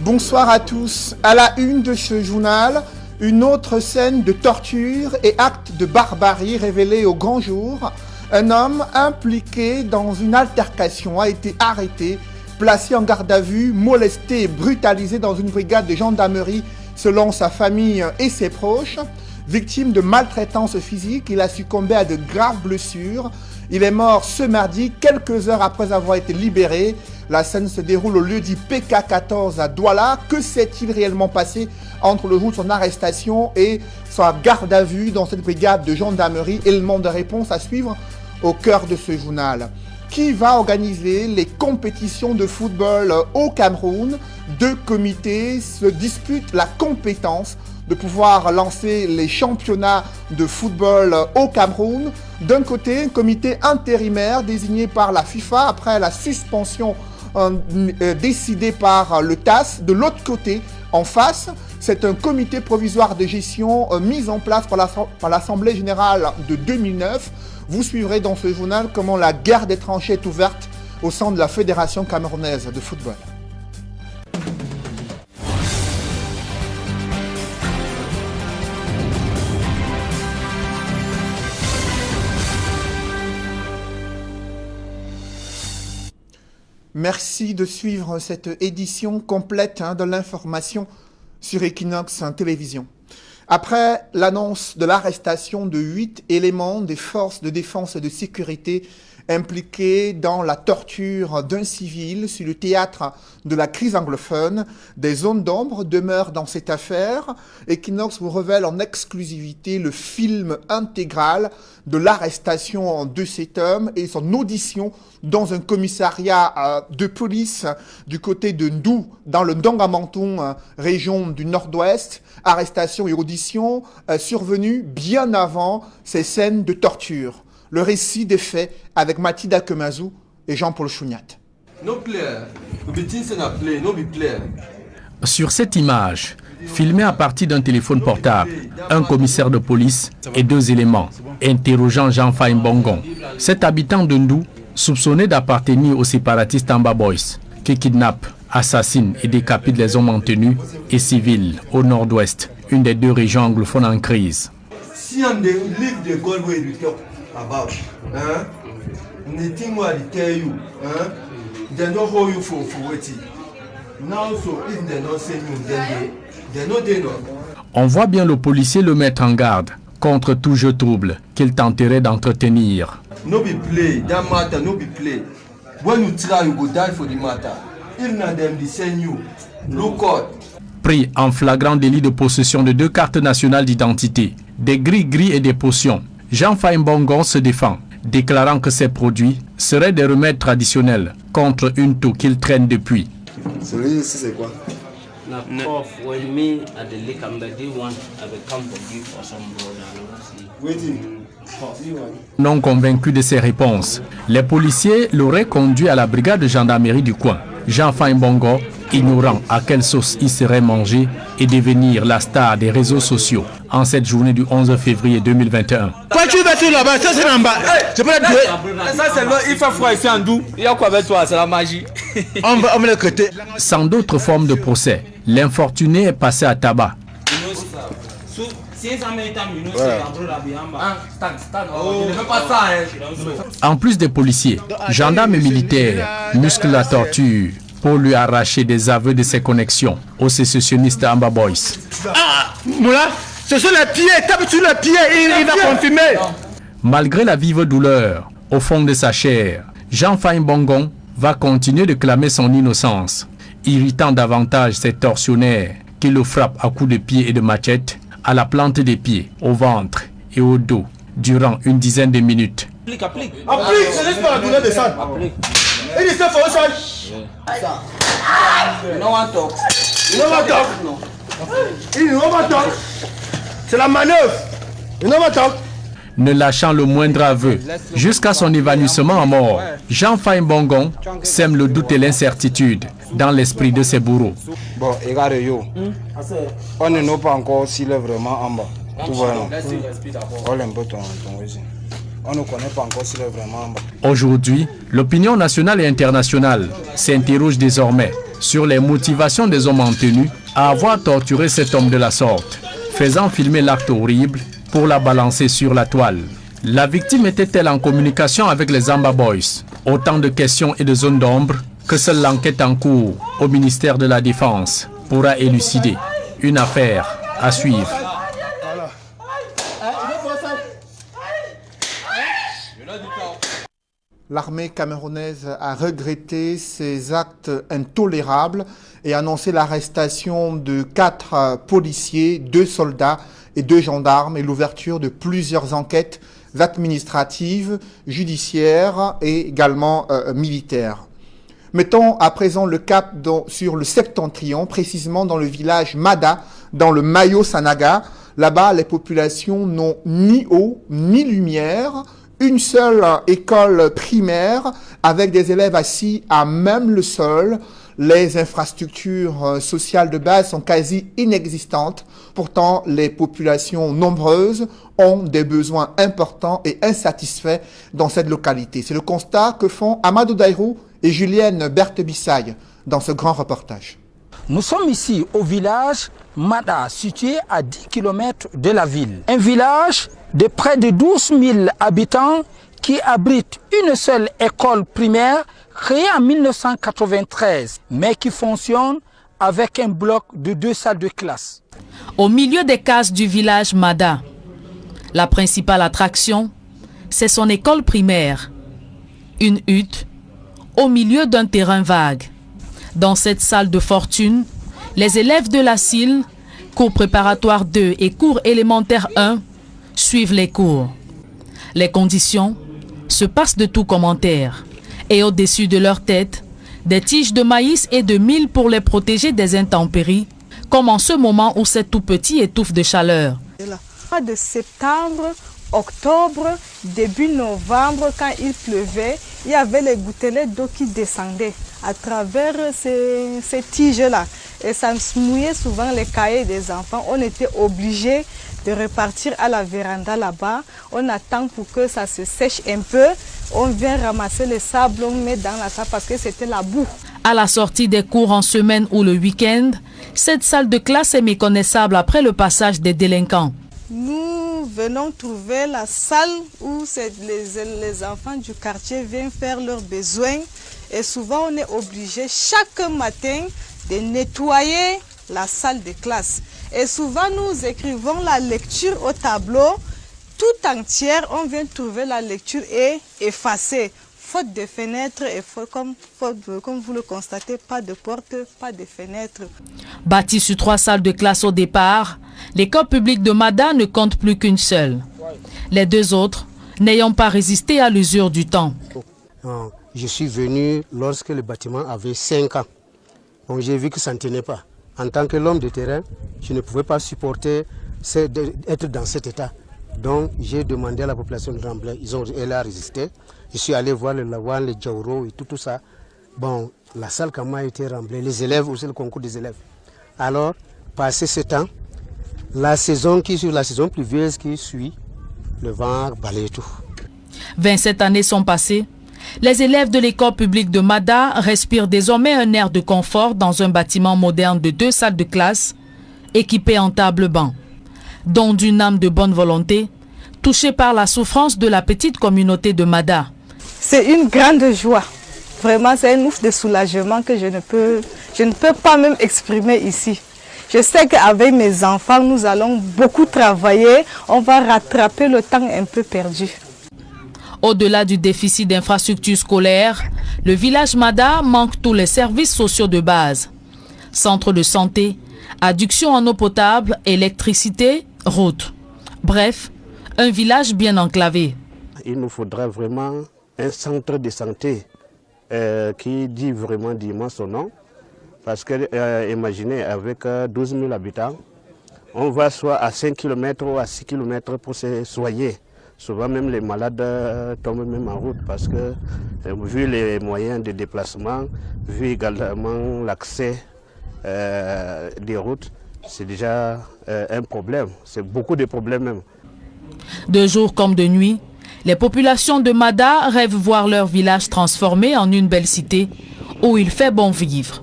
Bonsoir à tous. À la une de ce journal, une autre scène de torture et acte de barbarie révélée au grand jour. Un homme impliqué dans une altercation a été arrêté, placé en garde à vue, molesté et brutalisé dans une brigade de gendarmerie selon sa famille et ses proches. Victime de maltraitance physique, il a succombé à de graves blessures. Il est mort ce mardi, quelques heures après avoir été libéré. La scène se déroule au lieu-dit PK14 à Douala. Que s'est-il réellement passé entre le jour de son arrestation et sa garde à vue dans cette brigade de gendarmerie? Élément de réponse à suivre au cœur de ce journal. Qui va organiser les compétitions de football au Cameroun? Deux comités se disputent la compétence de pouvoir lancer les championnats de football au Cameroun. D'un côté, un comité intérimaire désigné par la FIFA après la suspension décidée par le TAS. De l'autre côté, en face, c'est un comité provisoire de gestion mis en place par l'Assemblée générale de 2009. Vous suivrez dans ce journal comment la guerre des tranchées est ouverte au sein de la Fédération camerounaise de football. Merci de suivre cette édition complète de l'information sur Equinox Télévision. Après l'annonce de l'arrestation de 8 éléments des forces de défense et de sécurité impliqués dans la torture d'un civil sur le théâtre de la crise anglophone, des zones d'ombre demeurent dans cette affaire. Equinox vous révèle en exclusivité le film intégral de l'arrestation de cet homme et son audition dans un commissariat de police du côté de Ndou, dans le Ndongamanton, région du Nord-Ouest. Arrestation et audition survenue bien avant ces scènes de torture. Le récit des faits avec Mathilda Kemazou et Jean-Paul Chouniat. Sur cette image, filmée à partir d'un téléphone portable, un commissaire de police et deux éléments, interrogeant Jean-Faï Mbongon, cet habitant de Ndou, soupçonné d'appartenir aux séparatistes Amba Boys, qui kidnappent, assassinent et décapitent les hommes en tenue et civils au nord-ouest, une des deux régions anglophones en crise. Si on livre de Galway about, nothing more to tell you, they don't hold you for waiting. Now, so if they don't send you, then they know they know. On voit bien le policier le mettre en garde contre tout jeu trouble qu'il tenterait d'entretenir. No be play, that matter no be play. When you try, you go die for the matter. If not them, they send you. Look out. Pris en flagrant délit de possession de deux cartes nationales d'identité, des gris-gris et des potions, Jean-Faï Mbongon se défend, déclarant que ces produits seraient des remèdes traditionnels contre une toux qu'il traîne depuis. Celui-ci, c'est quoi? Non convaincu de ses réponses, les policiers l'auraient conduit à la brigade de gendarmerie du coin. Jean-Faï Mbongon, ignorant à quelle sauce il serait mangé et devenir la star des réseaux sociaux en cette journée du 11 février 2021. Quand tu vas tout là-bas, ça c'est en bas. Je peux te dire. Ça c'est là, il fait froid ici en Ndou. Il y a quoi avec toi? C'est la magie. On va le côté. Sans d'autres formes de procès, l'infortuné est passé à tabac. En plus des policiers, gendarmes et militaires musclent la torture pour lui arracher des aveux de ses connexions aux sécessionnistes Amba Boys. Ah, Moula, ce sont les pieds, tape sur les pieds et il va confirmer. Malgré la vive douleur au fond de sa chair, Jean-Faï Mbongon va continuer de clamer son innocence, irritant davantage ses tortionnaires qui le frappent à coups de pied et de machette à la plante des pieds, au ventre et au dos durant une dizaine de minutes. Applique, je laisse pas la douleur descendre. Il dit ça, faut ça. C'est la manœuvre. Ne lâchant le moindre aveu, jusqu'à son évanouissement à mort, Jean-Faï Mbongon sème le doute et l'incertitude dans l'esprit de ses bourreaux. Bon, regarde yo, on ne sait pas encore s'il est vraiment en bas. Tout va non. On ne connaît pas encore s'il est vraiment en bas. Aujourd'hui, l'opinion nationale et internationale s'interroge désormais sur les motivations des hommes en tenue à avoir torturé cet homme de la sorte, faisant filmer l'acte horrible pour la balancer sur la toile. La victime était-elle en communication avec les Zamba Boys? Autant de questions et de zones d'ombre que seule l'enquête en cours au ministère de la Défense pourra élucider. Une affaire à suivre. L'armée camerounaise a regretté ces actes intolérables et annoncé l'arrestation de 4 policiers, 2 soldats et 2 gendarmes et l'ouverture de plusieurs enquêtes administratives, judiciaires et également militaires. Mettons à présent le cap sur le septentrion, précisément dans le village Mada, dans le Mayo Sanaga. Là-bas, les populations n'ont ni eau ni lumière, une seule école primaire avec des élèves assis à même le sol. Les infrastructures sociales de base sont quasi inexistantes. Pourtant, les populations nombreuses ont des besoins importants et insatisfaits dans cette localité. C'est le constat que font Amadou Daïrou et Julienne Berthe-Bissaille dans ce grand reportage. Nous sommes ici au village Mada, situé à 10 km de la ville. Un village de près de 12 000 habitants qui abrite une seule école primaire créée en 1993, mais qui fonctionne avec un bloc de 2 salles de classe. Au milieu des cases du village Mada, la principale attraction, c'est son école primaire. Une hutte au milieu d'un terrain vague. Dans cette salle de fortune, les élèves de la CIL, cours préparatoire 2 et cours élémentaire 1, suivent les cours. Les conditions se passent de tout commentaire. Et au-dessus de leur tête, des tiges de maïs et de mil pour les protéger des intempéries, comme en ce moment où c'est tout petit étouffe de chaleur. De septembre, octobre, début novembre, quand il pleuvait, il y avait les gouttelettes d'eau qui descendaient à travers ces tiges-là. Et ça mouillait souvent les cahiers des enfants. On était obligé de repartir à la véranda là-bas. On attend pour que ça se sèche un peu. On vient ramasser le sable, on met dans la salle parce que c'était la boue. À la sortie des cours en semaine ou le week-end, cette salle de classe est méconnaissable après le passage des délinquants. Nous venons trouver la salle où les enfants du quartier viennent faire leurs besoins. Et souvent, on est obligé chaque matin de nettoyer la salle de classe. Et souvent, nous écrivons la lecture au tableau tout entière. On vient trouver la lecture et effacer. Faute de fenêtres et comme vous le constatez, pas de porte, pas de fenêtres. Bâtie sur 3 salles de classe au départ, l'école publique de Mada ne compte plus qu'une seule. Les 2 autres n'ayant pas résisté à l'usure du temps. Je suis venu lorsque le bâtiment avait 5 ans. Donc j'ai vu que ça ne tenait pas. En tant que l'homme de terrain, je ne pouvais pas supporter d'être dans cet état. Donc j'ai demandé à la population de Ramblay, elle a résisté. Je suis allé voir le Lawan, le Djaouro et tout ça. Bon, la salle quand même a été remblée, les élèves aussi, le concours des élèves. Alors, passé ce temps, la saison pluvieuse qui suit, le vent balaye tout. 27 années sont passées. Les élèves de l'école publique de Mada respirent désormais un air de confort dans un bâtiment moderne de 2 salles de classe, équipé en table-banc, dont d'une âme de bonne volonté, touchée par la souffrance de la petite communauté de Mada. C'est une grande joie. Vraiment, c'est un ouf de soulagement que je ne peux pas même exprimer ici. Je sais qu'avec mes enfants, nous allons beaucoup travailler. On va rattraper le temps un peu perdu. Au-delà du déficit d'infrastructures scolaires, le village Mada manque tous les services sociaux de base. Centre de santé, adduction en eau potable, électricité, route. Bref, un village bien enclavé. Il nous faudrait vraiment un centre de santé qui dit vraiment dignement son nom. Parce que, imaginez, avec 12 000 habitants, on va soit à 5 km ou à 6 km pour se soigner. Souvent même les malades tombent même en route parce que vu les moyens de déplacement, vu également l'accès des routes, c'est déjà un problème. C'est beaucoup de problèmes même. De jour comme de nuit, les populations de Mada rêvent voir leur village transformé en une belle cité où il fait bon vivre.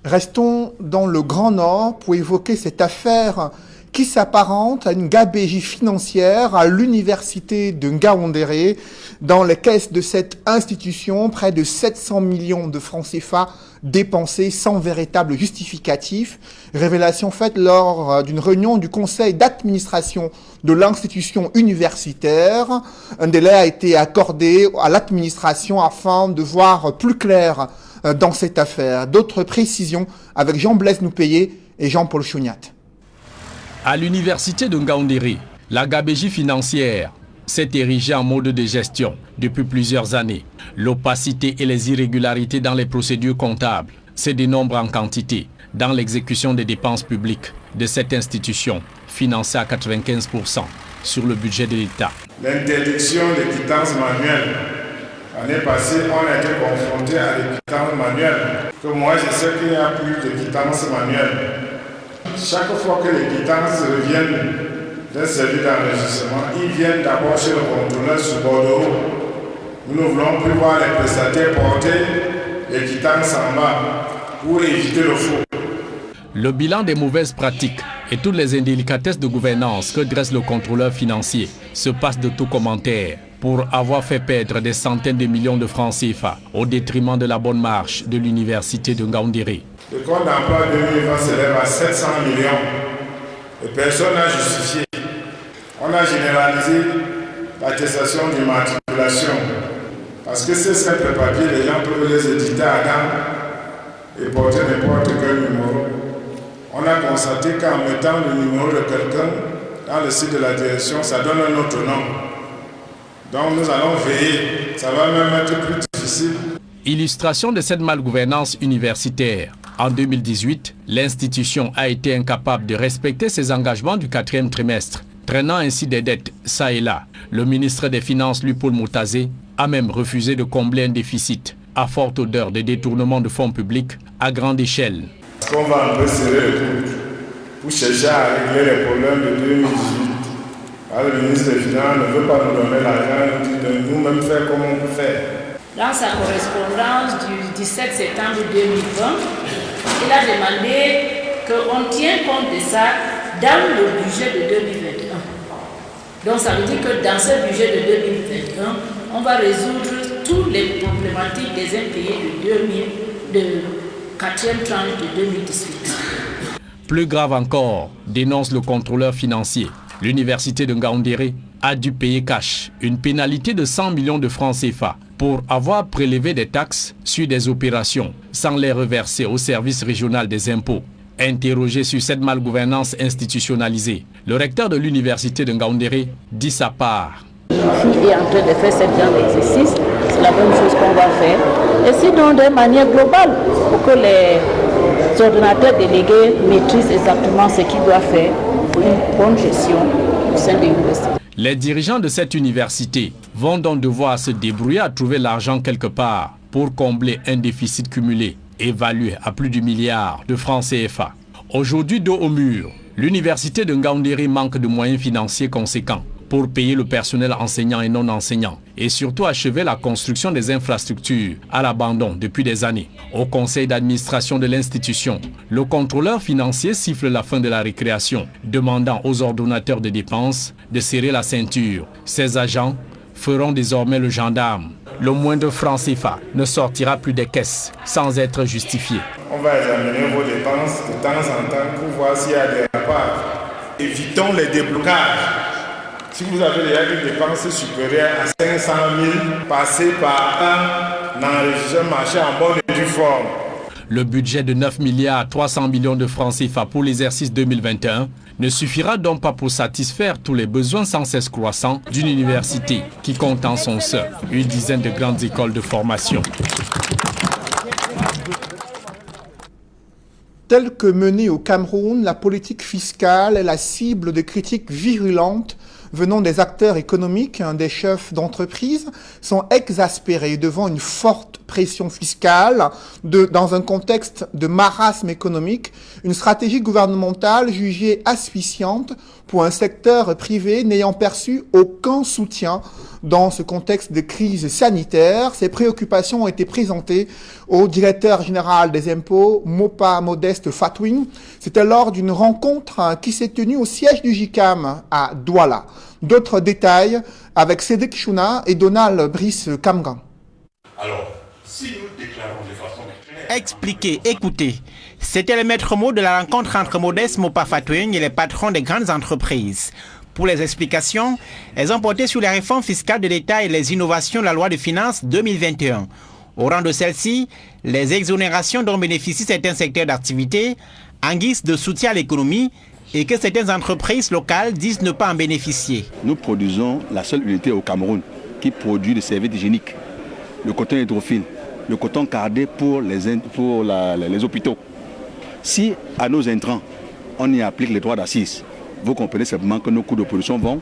Restons dans le Grand Nord pour évoquer cette affaire qui s'apparente à une gabegie financière à l'université de Ngaoundéré. Dans les caisses de cette institution, près de 700 millions de francs CFA dépensés sans véritable justificatif. Révélation faite lors d'une réunion du conseil d'administration de l'institution universitaire. Un délai a été accordé à l'administration afin de voir plus clair dans cette affaire. D'autres précisions avec Jean-Blaise Noupayé et Jean-Paul Chouniat. À l'université de Ngaoundéré, la gabegie financière s'est érigée en mode de gestion depuis plusieurs années. L'opacité et les irrégularités dans les procédures comptables se dénombrent en quantité dans l'exécution des dépenses publiques de cette institution, financée à 95% sur le budget de l'État. L'interdiction des quittances manuelles. L'année passée, on a été confronté à des quittances manuelles. Que moi, je sais qu'il n'y a plus de quittances manuelles. Chaque fois que les quittances reviennent d'un service d'enregistrement, ils viennent d'abord chez le contrôleur sur bordereau. Nous ne voulons plus voir les prestataires porter les quittances en bas pour éviter le faux. Le bilan des mauvaises pratiques et toutes les indélicatesses de gouvernance que dresse le contrôleur financier se passe de tout commentaire pour avoir fait perdre des centaines de millions de francs CFA au détriment de la bonne marche de l'université de Ngaoundéré. Le compte d'emploi 2020 s'élève à 700 millions et personne n'a justifié. On a généralisé l'attestation d'immatriculation parce que ces simples papiers, les gens peuvent les éditer à dents et porter n'importe quel numéro. On a constaté qu'en mettant le numéro de quelqu'un dans le site de la direction, ça donne un autre nom. Donc nous allons veiller, ça va même être plus difficile. Illustration de cette malgouvernance universitaire. En 2018, l'institution a été incapable de respecter ses engagements du 4e trimestre, traînant ainsi des dettes ça et là. Le ministre des Finances, Lupaul Moutazé, a même refusé de combler un déficit à forte odeur de détournement de fonds publics à grande échelle. On va un peu serrer le coude pour chercher à régler les problèmes de 2018. Alors, le ministre des Finances ne veut pas nous donner l'argent, il dit de nous-mêmes faire comme on peut faire. Dans sa correspondance du 17 septembre 2020, il a demandé qu'on tienne compte de ça dans le budget de 2021. Donc ça veut dire que dans ce budget de 2021, on va résoudre toutes les problématiques des impayés de 4e tranche de 2018. Plus grave encore, dénonce le contrôleur financier. L'université de Ngaoundéré a dû payer cash une pénalité de 100 millions de francs CFA pour avoir prélevé des taxes sur des opérations sans les reverser au service régional des impôts. Interrogé sur cette malgouvernance institutionnalisée, le recteur de l'université de Ngaoundéré dit sa part. Qui est en train de faire ce genre d'exercice, c'est la même chose qu'on va faire. Et sinon, de manière globale, pour que les ordonnateurs délégués maîtrisent exactement ce qu'ils doivent faire pour une bonne gestion au sein de l'université. Les dirigeants de cette université vont donc devoir se débrouiller à trouver l'argent quelque part pour combler un déficit cumulé évalué à plus de milliards de francs CFA. Aujourd'hui, dos au mur, l'université de Ngaoundéré manque de moyens financiers conséquents pour payer le personnel enseignant et non enseignant et surtout achever la construction des infrastructures à l'abandon depuis des années. Au conseil d'administration de l'institution, le contrôleur financier siffle la fin de la récréation, demandant aux ordonnateurs de dépenses de serrer la ceinture. Ces agents feront désormais le gendarme. Le moindre franc CFA ne sortira plus des caisses sans être justifié. On va examiner vos dépenses de temps en temps pour voir s'il y a des rapports. Évitons les déblocages. Si vous avez déjà une dépense supérieure à 500 000, passez par un enregistrement marché en bonne et due forme. Le budget de 9 milliards 300 millions de francs CFA pour l'exercice 2021 ne suffira donc pas pour satisfaire tous les besoins sans cesse croissants d'une université qui compte en son sein une dizaine de grandes écoles de formation. Telle que menée au Cameroun, la politique fiscale est la cible de critiques virulentes venant des acteurs économiques, des chefs d'entreprise, sont exaspérés devant une forte pression fiscale dans un contexte de marasme économique, une stratégie gouvernementale jugée asphyxiante pour un secteur privé n'ayant perçu aucun soutien dans ce contexte de crise sanitaire. Ces préoccupations ont été présentées au directeur général des impôts, Mopa Modeste Fatouine. C'était lors d'une rencontre qui s'est tenue au siège du JICAM à Douala. D'autres détails avec Cédric Chouna et Donald Brice Kamgan. Alors, si nous déclarons de façon claire... Expliquer, écouter. C'était le maître mot de la rencontre entre Modeste Mopa Fatouine et les patrons des grandes entreprises. Pour les explications, elles ont porté sur les réformes fiscales de l'État et les innovations de la loi de finances 2021. Au rang de celle-ci, les exonérations dont bénéficient certains secteurs d'activité en guise de soutien à l'économie et que certaines entreprises locales disent ne pas en bénéficier. Nous produisons la seule unité au Cameroun qui produit des serviettes hygiéniques, le coton hydrophile, le coton cardé pour les hôpitaux. Si à nos intrants, on y applique les droits d'assises, vous comprenez simplement que nos coûts de production vont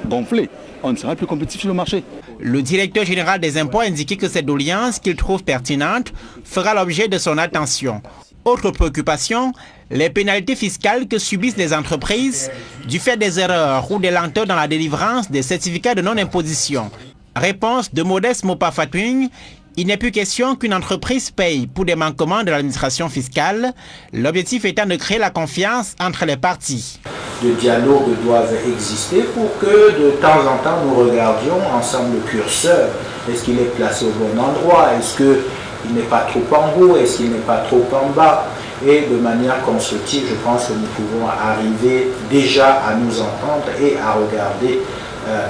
gonfler. On ne sera plus compétitif sur le marché. Le directeur général des impôts a indiqué que cette doléance, qu'il trouve pertinente, fera l'objet de son attention. Autre préoccupation, les pénalités fiscales que subissent les entreprises du fait des erreurs ou des lenteurs dans la délivrance des certificats de non-imposition. Réponse de Modeste Mopa Fatouine. Il n'est plus question qu'une entreprise paye pour des manquements de l'administration fiscale, l'objectif étant de créer la confiance entre les parties. De dialogues doivent exister pour que de temps en temps nous regardions ensemble le curseur. Est-ce qu'il est placé au bon endroit? Est-ce qu'il n'est pas trop en haut? Est-ce qu'il n'est pas trop en bas? Et de manière constructive, je pense que nous pouvons arriver déjà à nous entendre et à regarder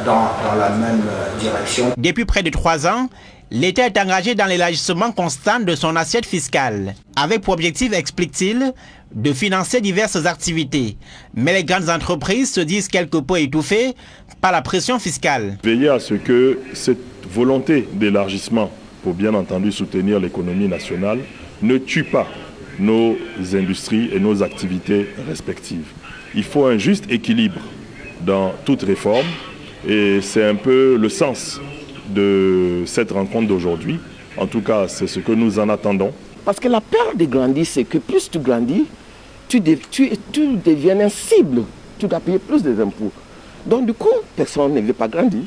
dans la même direction. Depuis près de 3 ans, l'État est engagé dans l'élargissement constant de son assiette fiscale, avec pour objectif, explique-t-il, de financer diverses activités. Mais les grandes entreprises se disent quelque peu étouffées par la pression fiscale. Veiller à ce que cette volonté d'élargissement, pour bien entendu soutenir l'économie nationale, ne tue pas nos industries et nos activités respectives. Il faut un juste équilibre dans toute réforme et c'est un peu le sens de cette rencontre d'aujourd'hui. En tout cas, c'est ce que nous en attendons. Parce que la peur de grandir, c'est que plus tu grandis, tu deviens une cible. Tu dois payer plus des impôts. Donc du coup, personne ne veut pas grandir.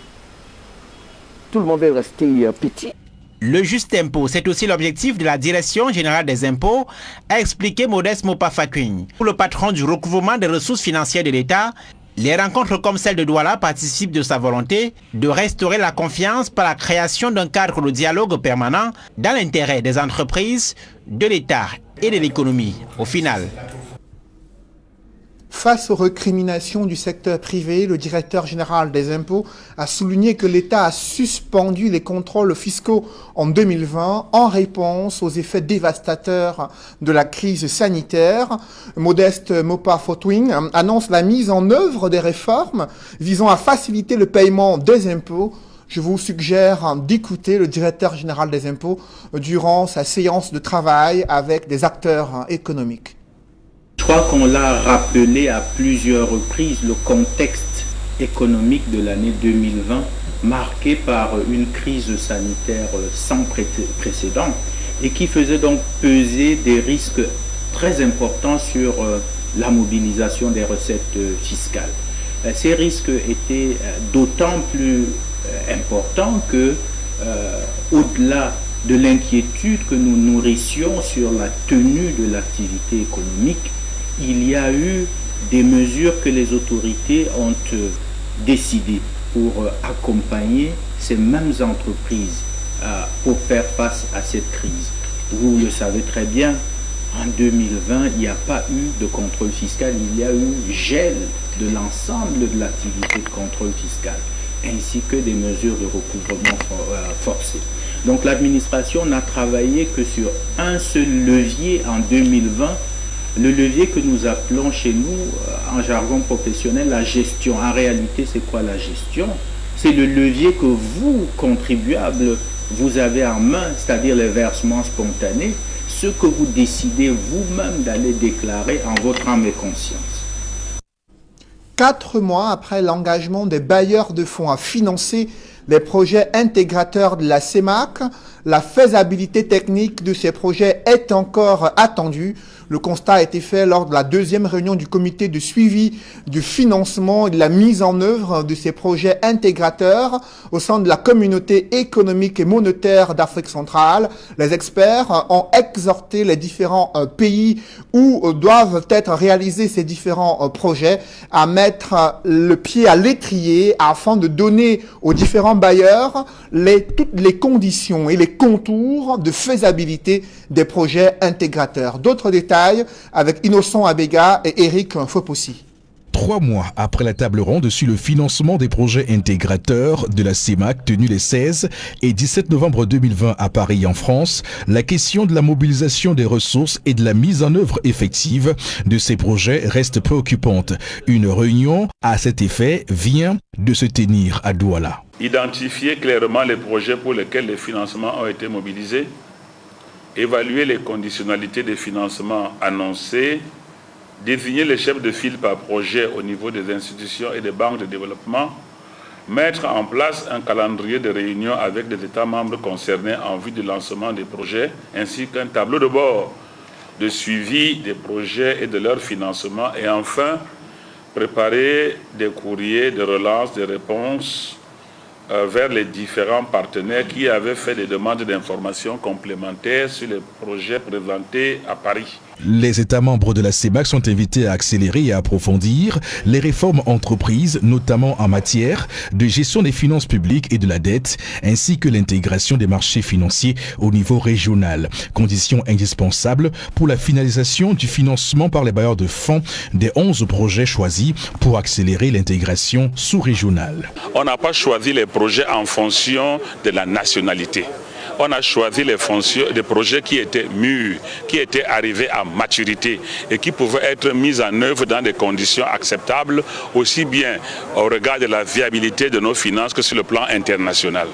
Tout le monde veut rester petit. Le juste impôt, c'est aussi l'objectif de la Direction générale des impôts, a expliqué Modeste Mopa Fatouine. Pour le patron du recouvrement des ressources financières de l'État, les rencontres comme celle de Douala participent de sa volonté de restaurer la confiance par la création d'un cadre de dialogue permanent dans l'intérêt des entreprises, de l'État et de l'économie. Au final, face aux recriminations du secteur privé, le directeur général des impôts a souligné que l'État a suspendu les contrôles fiscaux en 2020 en réponse aux effets dévastateurs de la crise sanitaire. Modeste Mopa Fatouine annonce la mise en œuvre des réformes visant à faciliter le paiement des impôts. Je vous suggère d'écouter le directeur général des impôts durant sa séance de travail avec des acteurs économiques. Je crois qu'on l'a rappelé à plusieurs reprises, le contexte économique de l'année 2020, marqué par une crise sanitaire sans précédent et qui faisait donc peser des risques très importants sur la mobilisation des recettes fiscales. Ces risques étaient d'autant plus importants que, au-delà de l'inquiétude que nous nourrissions sur la tenue de l'activité économique, il y a eu des mesures que les autorités ont décidées pour accompagner ces mêmes entreprises pour faire face à cette crise. Vous le savez très bien, en 2020, il n'y a pas eu de contrôle fiscal, il y a eu gel de l'ensemble de l'activité de contrôle fiscal, ainsi que des mesures de recouvrement forcé. Donc l'administration n'a travaillé que sur un seul levier en 2020, le levier que nous appelons chez nous, en jargon professionnel, la gestion. En réalité, c'est quoi la gestion? C'est le levier que vous, contribuables, vous avez en main, c'est-à-dire les versements spontanés, ce que vous décidez vous-même d'aller déclarer en votre âme et conscience. 4 mois après l'engagement des bailleurs de fonds à financer les projets intégrateurs de la CEMAC, la faisabilité technique de ces projets est encore attendue. Le constat a été fait lors de la 2e réunion du comité de suivi du financement et de la mise en œuvre de ces projets intégrateurs au sein de la communauté économique et monétaire d'Afrique centrale. Les experts ont exhorté les différents pays où doivent être réalisés ces différents projets à mettre le pied à l'étrier afin de donner aux différents bailleurs toutes les conditions et les contours de faisabilité des projets intégrateurs. D'autres détails avec Innocent Abega et Eric Fopossi. 3 mois après la table ronde sur le financement des projets intégrateurs de la CEMAC tenue les 16 et 17 novembre 2020 à Paris en France, la question de la mobilisation des ressources et de la mise en œuvre effective de ces projets reste préoccupante. Une réunion à cet effet vient de se tenir à Douala. Identifier clairement les projets pour lesquels les financements ont été mobilisés, évaluer les conditionnalités des financements annoncés, désigner les chefs de file par projet au niveau des institutions et des banques de développement, mettre en place un calendrier de réunions avec les États membres concernés en vue du lancement des projets, ainsi qu'un tableau de bord de suivi des projets et de leur financement, et enfin préparer des courriers de relance, de réponses vers les différents partenaires qui avaient fait des demandes d'informations complémentaires sur les projets présentés à Paris. Les États membres de la CEMAC sont invités à accélérer et à approfondir les réformes entreprises, notamment en matière de gestion des finances publiques et de la dette, ainsi que l'intégration des marchés financiers au niveau régional. Condition indispensable pour la finalisation du financement par les bailleurs de fonds des 11 projets choisis pour accélérer l'intégration sous-régionale. On n'a pas choisi les projets en fonction de la nationalité. On a choisi des projets qui étaient mûrs, qui étaient arrivés à maturité et qui pouvaient être mis en œuvre dans des conditions acceptables, aussi bien au regard de la viabilité de nos finances que sur le plan international.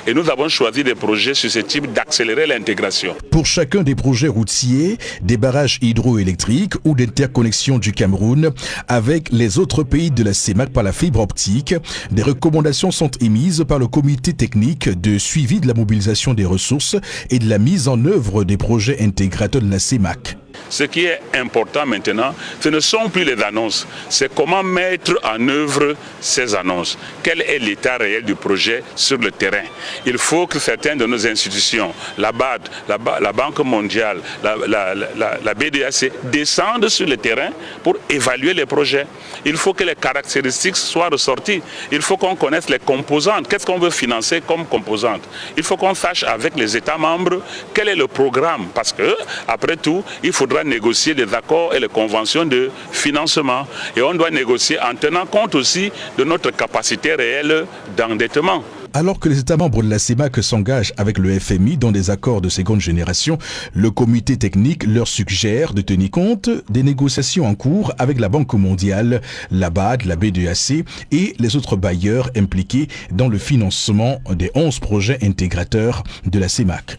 Et nous avons choisi des projets susceptibles d'accélérer l'intégration. Pour chacun des projets routiers, des barrages hydroélectriques ou d'interconnexion du Cameroun avec les autres pays de la CEMAC par la fibre optique, des recommandations sont émises par le comité technique de suivi de la mobilisation des ressources et de la mise en œuvre des projets intégrateurs de la CEMAC. Ce qui est important maintenant, ce ne sont plus les annonces, c'est comment mettre en œuvre ces annonces. Quel est l'état réel du projet sur le terrain? Il faut que certaines de nos institutions, la BAD, la Banque mondiale, la BDAC, descendent sur le terrain pour évaluer les projets. Il faut que les caractéristiques soient ressorties. Il faut qu'on connaisse les composantes. Qu'est-ce qu'on veut financer comme composante? Il faut qu'on sache avec les États membres quel est le programme. Parce que, après tout, il faudra négocier des accords et les conventions de financement. Et on doit négocier en tenant compte aussi de notre capacité réelle d'endettement. Alors que les États membres de la CEMAC s'engagent avec le FMI dans des accords de seconde génération, le comité technique leur suggère de tenir compte des négociations en cours avec la Banque mondiale, la BAD, la BDAC et les autres bailleurs impliqués dans le financement des 11 projets intégrateurs de la CEMAC.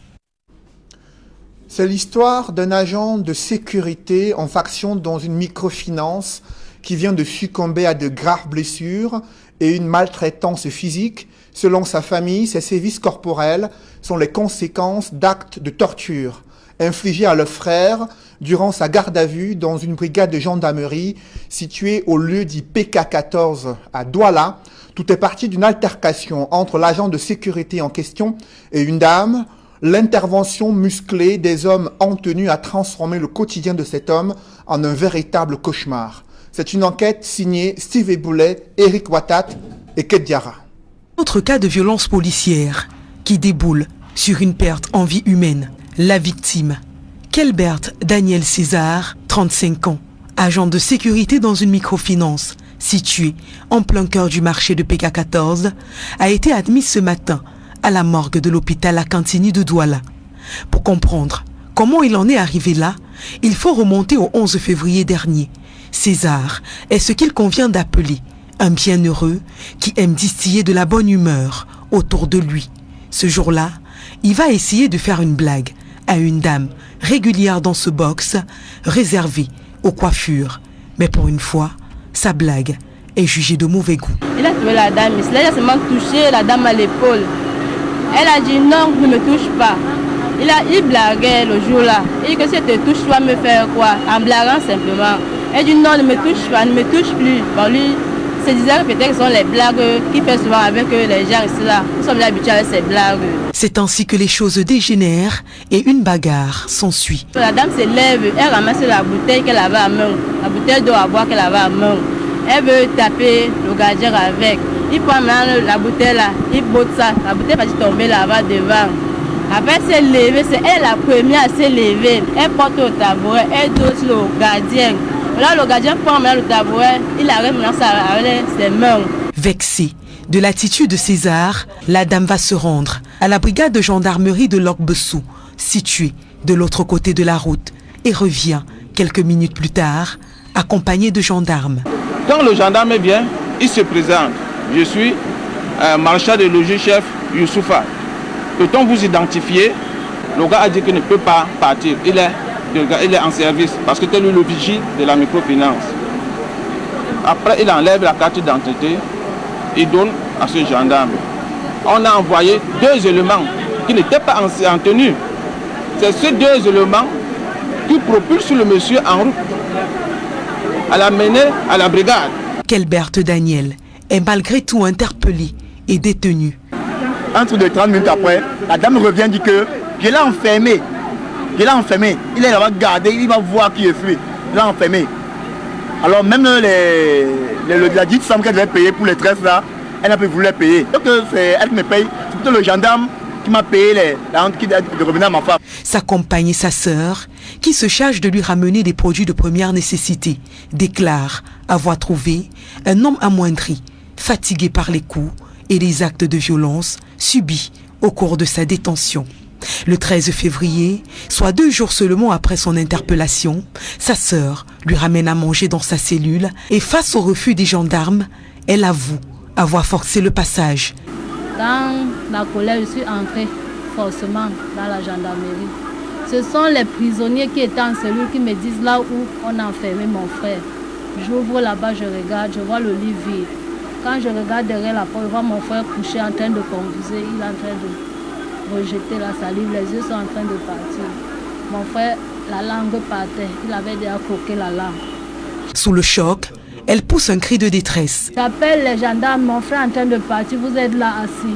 C'est l'histoire d'un agent de sécurité en faction dans une microfinance qui vient de succomber à de graves blessures et une maltraitance physique. Selon sa famille, ces sévices corporels sont les conséquences d'actes de torture infligés à leur frère durant sa garde à vue dans une brigade de gendarmerie située au lieu dit PK14 à Douala. Tout est parti d'une altercation entre l'agent de sécurité en question et une dame. L'intervention musclée des hommes en tenue a transformé le quotidien de cet homme en un véritable cauchemar. C'est une enquête signée Steve Eboulet, Eric Watat et Kediara. Autre cas de violence policière qui déboule sur une perte en vie humaine. La victime, Kelbert Daniel César, 35 ans, agent de sécurité dans une microfinance située en plein cœur du marché de PK14, a été admis ce matin à la morgue de l'hôpital Akantini de Douala. Pour comprendre comment il en est arrivé là, il faut remonter au 11 février dernier. César est ce qu'il convient d'appeler un bienheureux qui aime distiller de la bonne humeur autour de lui. Ce jour-là, il va essayer de faire une blague à une dame régulière dans ce box réservé aux coiffures. Mais pour une fois, sa blague est jugé de mauvais goût. Il a trouvé la dame, il a seulement touché la dame à l'épaule. Elle a dit non, ne me touche pas. Il blaguait le jour-là. Il dit que si tu te touches, tu vas me faire quoi? En blaguant simplement. Elle dit non, ne me touche pas, ne me touche plus. Bon, lui, se disait que peut-être que ce sont les blagues qu'il fait souvent avec les gens ici là. Nous sommes habitués à ces blagues. C'est ainsi que les choses dégénèrent et une bagarre s'ensuit. La dame se lève, elle ramasse la bouteille qu'elle avait à main, la bouteille d'eau à boire qu'elle avait à main. Elle veut taper le gardien avec. Il prend maintenant la bouteille là, il botte ça, la bouteille va tomber là-bas devant. Après elle s'est levée, c'est elle la première à se lever. Elle porte au tabouret, elle dose le gardien. Là le gardien prend maintenant le tabouret, il arrête maintenant avec ses mains. Vexée de l'attitude de César, la dame va se rendre à la brigade de gendarmerie de Lok-Bessou, située de l'autre côté de la route, et revient quelques minutes plus tard, accompagnée de gendarmes. Quand le gendarme vient, il se présente. Je suis marchand de logis-chef Youssoufa. Peut-on vous identifier? Le gars a dit qu'il ne peut pas partir. Il est en service parce que c'est lui le vigile de la microfinance. Après, il enlève la carte d'identité. Il donne à ce gendarme. On a envoyé 2 éléments qui n'étaient pas en tenue. C'est ces 2 éléments qui propulsent le monsieur en route à l'amener à la brigade. Kelbert Daniel est malgré tout interpellé et détenu. Entre de 30 minutes après, la dame revient dit que je l'ai enfermé. Je l'ai enfermé. Il est là-bas gardé, il va voir qui est fui. Il l'a enfermé. Alors même la dite somme qu'elle devait payer pour les tresses là, elle n'a pas voulu les payer. Donc c'est elle qui me paye. C'est plutôt le gendarme qui m'a payé la honte de revenir à ma femme. Sa compagne et sa sœur, qui se chargent de lui ramener des produits de première nécessité, déclarent avoir trouvé un homme amoindri, fatigué par les coups et les actes de violence subis au cours de sa détention. Le 13 février, soit 2 jours seulement après son interpellation, sa sœur lui ramène à manger dans sa cellule et face au refus des gendarmes, elle avoue avoir forcé le passage. Dans la colère, je suis entrée forcément dans la gendarmerie. Ce sont les prisonniers qui étaient en cellule qui me disent là où on a enfermé mon frère. J'ouvre là-bas, je regarde, je vois le lit vide. Quand je regarde derrière la porte, je vois mon frère couché en train de convulser, il est en train de rejeter la salive, les yeux sont en train de partir. Mon frère, la langue partait, il avait déjà croqué la langue. Sous le choc, elle pousse un cri de détresse. J'appelle les gendarmes, mon frère est en train de partir, vous êtes là assis.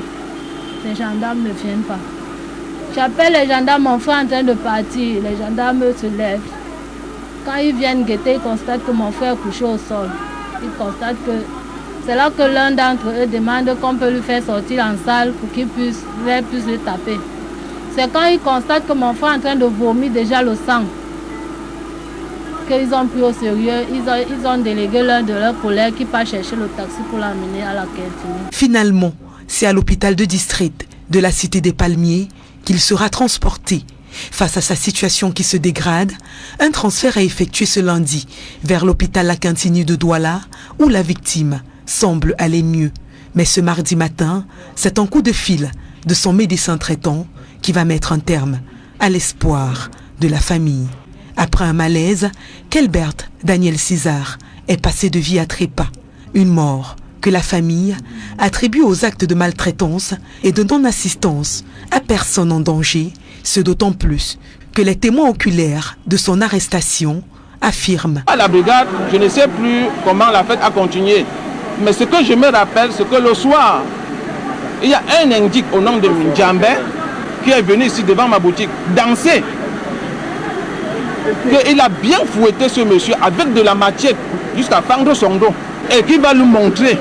Les gendarmes ne viennent pas. J'appelle les gendarmes, mon frère est en train de partir, les gendarmes se lèvent. Quand ils viennent guetter, ils constatent que mon frère est couché au sol. Ils constatent que c'est là que l'un d'entre eux demande qu'on peut lui faire sortir en salle pour qu'il puisse le taper. C'est quand ils constatent que mon frère est en train de vomir déjà le sang qu'ils ont pris au sérieux. Ils ont délégué l'un de leurs collègues qui part chercher le taxi pour l'amener à la Quintinie. Finalement, c'est à l'hôpital de district de la Cité des Palmiers qu'il sera transporté. Face à sa situation qui se dégrade, un transfert est effectué ce lundi vers l'hôpital La Quintinie de Douala où la victime semble aller mieux. Mais ce mardi matin, c'est un coup de fil de son médecin traitant qui va mettre un terme à l'espoir de la famille. Après un malaise, Kelbert Daniel César est passé de vie à trépas. Une mort que la famille attribue aux actes de maltraitance et de non-assistance à personne en danger, ce d'autant plus que les témoins oculaires de son arrestation affirment. À la brigade, je ne sais plus comment la fête a continué. Mais ce que je me rappelle, c'est que le soir, il y a un indique au nom de Ndjambe qui est venu ici devant ma boutique danser. Il a bien fouetté ce monsieur avec de la machette jusqu'à fendre son dos et qui va lui montrer.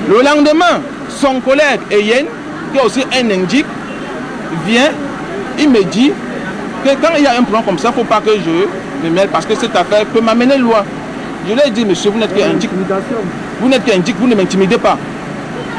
Le lendemain, son collègue Eyen, qui est aussi un indique, vient, il me dit que quand il y a un plan comme ça, il ne faut pas que je me mêle parce que cette affaire peut m'amener loin. Je lui ai dit, monsieur, vous n'êtes qu'indique. Vous n'êtes qu'indique, vous ne m'intimidez pas.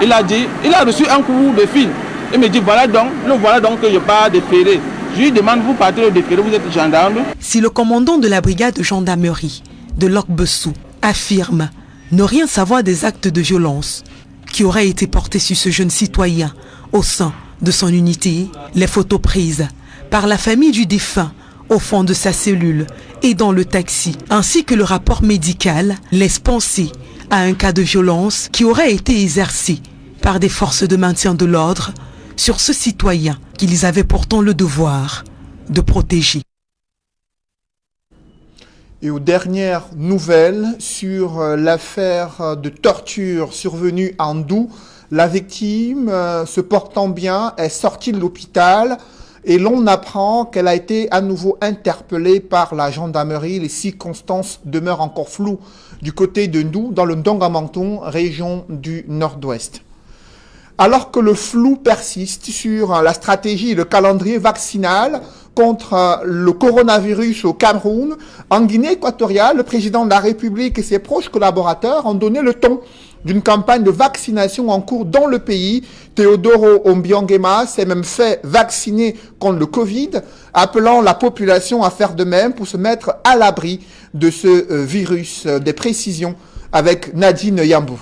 Il a dit, il a reçu un coup de fil. Il me dit, voilà donc que je pars déférer. Je lui demande, vous partez au déféré, vous êtes gendarme. Si le commandant de la brigade de gendarmerie de Lok-Bessou affirme ne rien savoir des actes de violence qui auraient été portés sur ce jeune citoyen au sein de son unité, les photos prises par la famille du défunt au fond de sa cellule et dans le taxi, ainsi que le rapport médical laisse penser à un cas de violence qui aurait été exercé par des forces de maintien de l'ordre sur ce citoyen qu'ils avaient pourtant le devoir de protéger. Et aux dernières nouvelles sur l'affaire de torture survenue à Ndou, la victime, se portant bien, est sortie de l'hôpital et l'on apprend qu'elle a été à nouveau interpellée par la gendarmerie. Les circonstances demeurent encore floues du côté de Ndou, dans le Ndongamanton, région du Nord-Ouest. Alors que le flou persiste sur la stratégie et le calendrier vaccinal contre le coronavirus au Cameroun, en Guinée équatoriale, le président de la République et ses proches collaborateurs ont donné le ton d'une campagne de vaccination en cours dans le pays. Teodoro Obiangema s'est même fait vacciner contre le Covid, appelant la population à faire de même pour se mettre à l'abri de ce virus. Des précisions avec Nadine Yambou.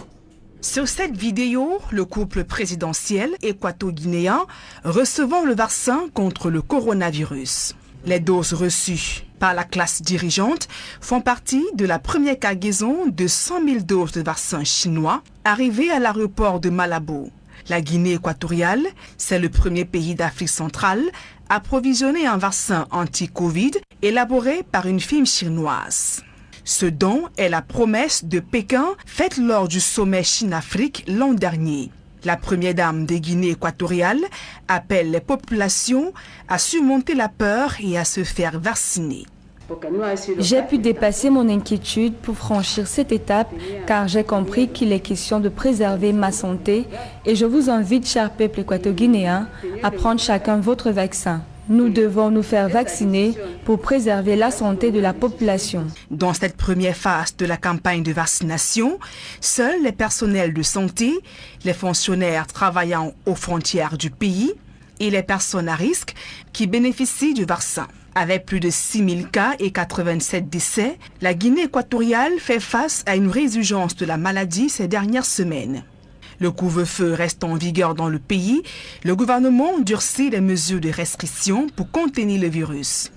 Sur cette vidéo, le couple présidentiel équato-guinéen recevant le vaccin contre le coronavirus. Les doses reçues par la classe dirigeante font partie de la première cargaison de 100 000 doses de vaccins chinois arrivées à l'aéroport de Malabo. La Guinée équatoriale, c'est le premier pays d'Afrique centrale approvisionné en vaccin anti-Covid élaboré par une firme chinoise. Ce don est la promesse de Pékin faite lors du sommet Chine-Afrique l'an dernier. La première dame des Guinées équatoriales appelle les populations à surmonter la peur et à se faire vacciner. J'ai pu dépasser mon inquiétude pour franchir cette étape car j'ai compris qu'il est question de préserver ma santé et je vous invite, cher peuple équato-guinéen, à prendre chacun votre vaccin. Nous devons nous faire vacciner pour préserver la santé de la population. Dans cette première phase de la campagne de vaccination, seuls les personnels de santé, les fonctionnaires travaillant aux frontières du pays et les personnes à risque qui bénéficient du vaccin. Avec plus de 6 000 cas et 87 décès, la Guinée équatoriale fait face à une résurgence de la maladie ces dernières semaines. Le couvre-feu reste en vigueur dans le pays. Le gouvernement durcit les mesures de restriction pour contenir le virus.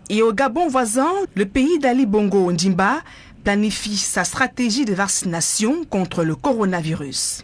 Et au Gabon voisin, le pays d'Ali Bongo Ondimba planifie sa stratégie de vaccination contre le coronavirus.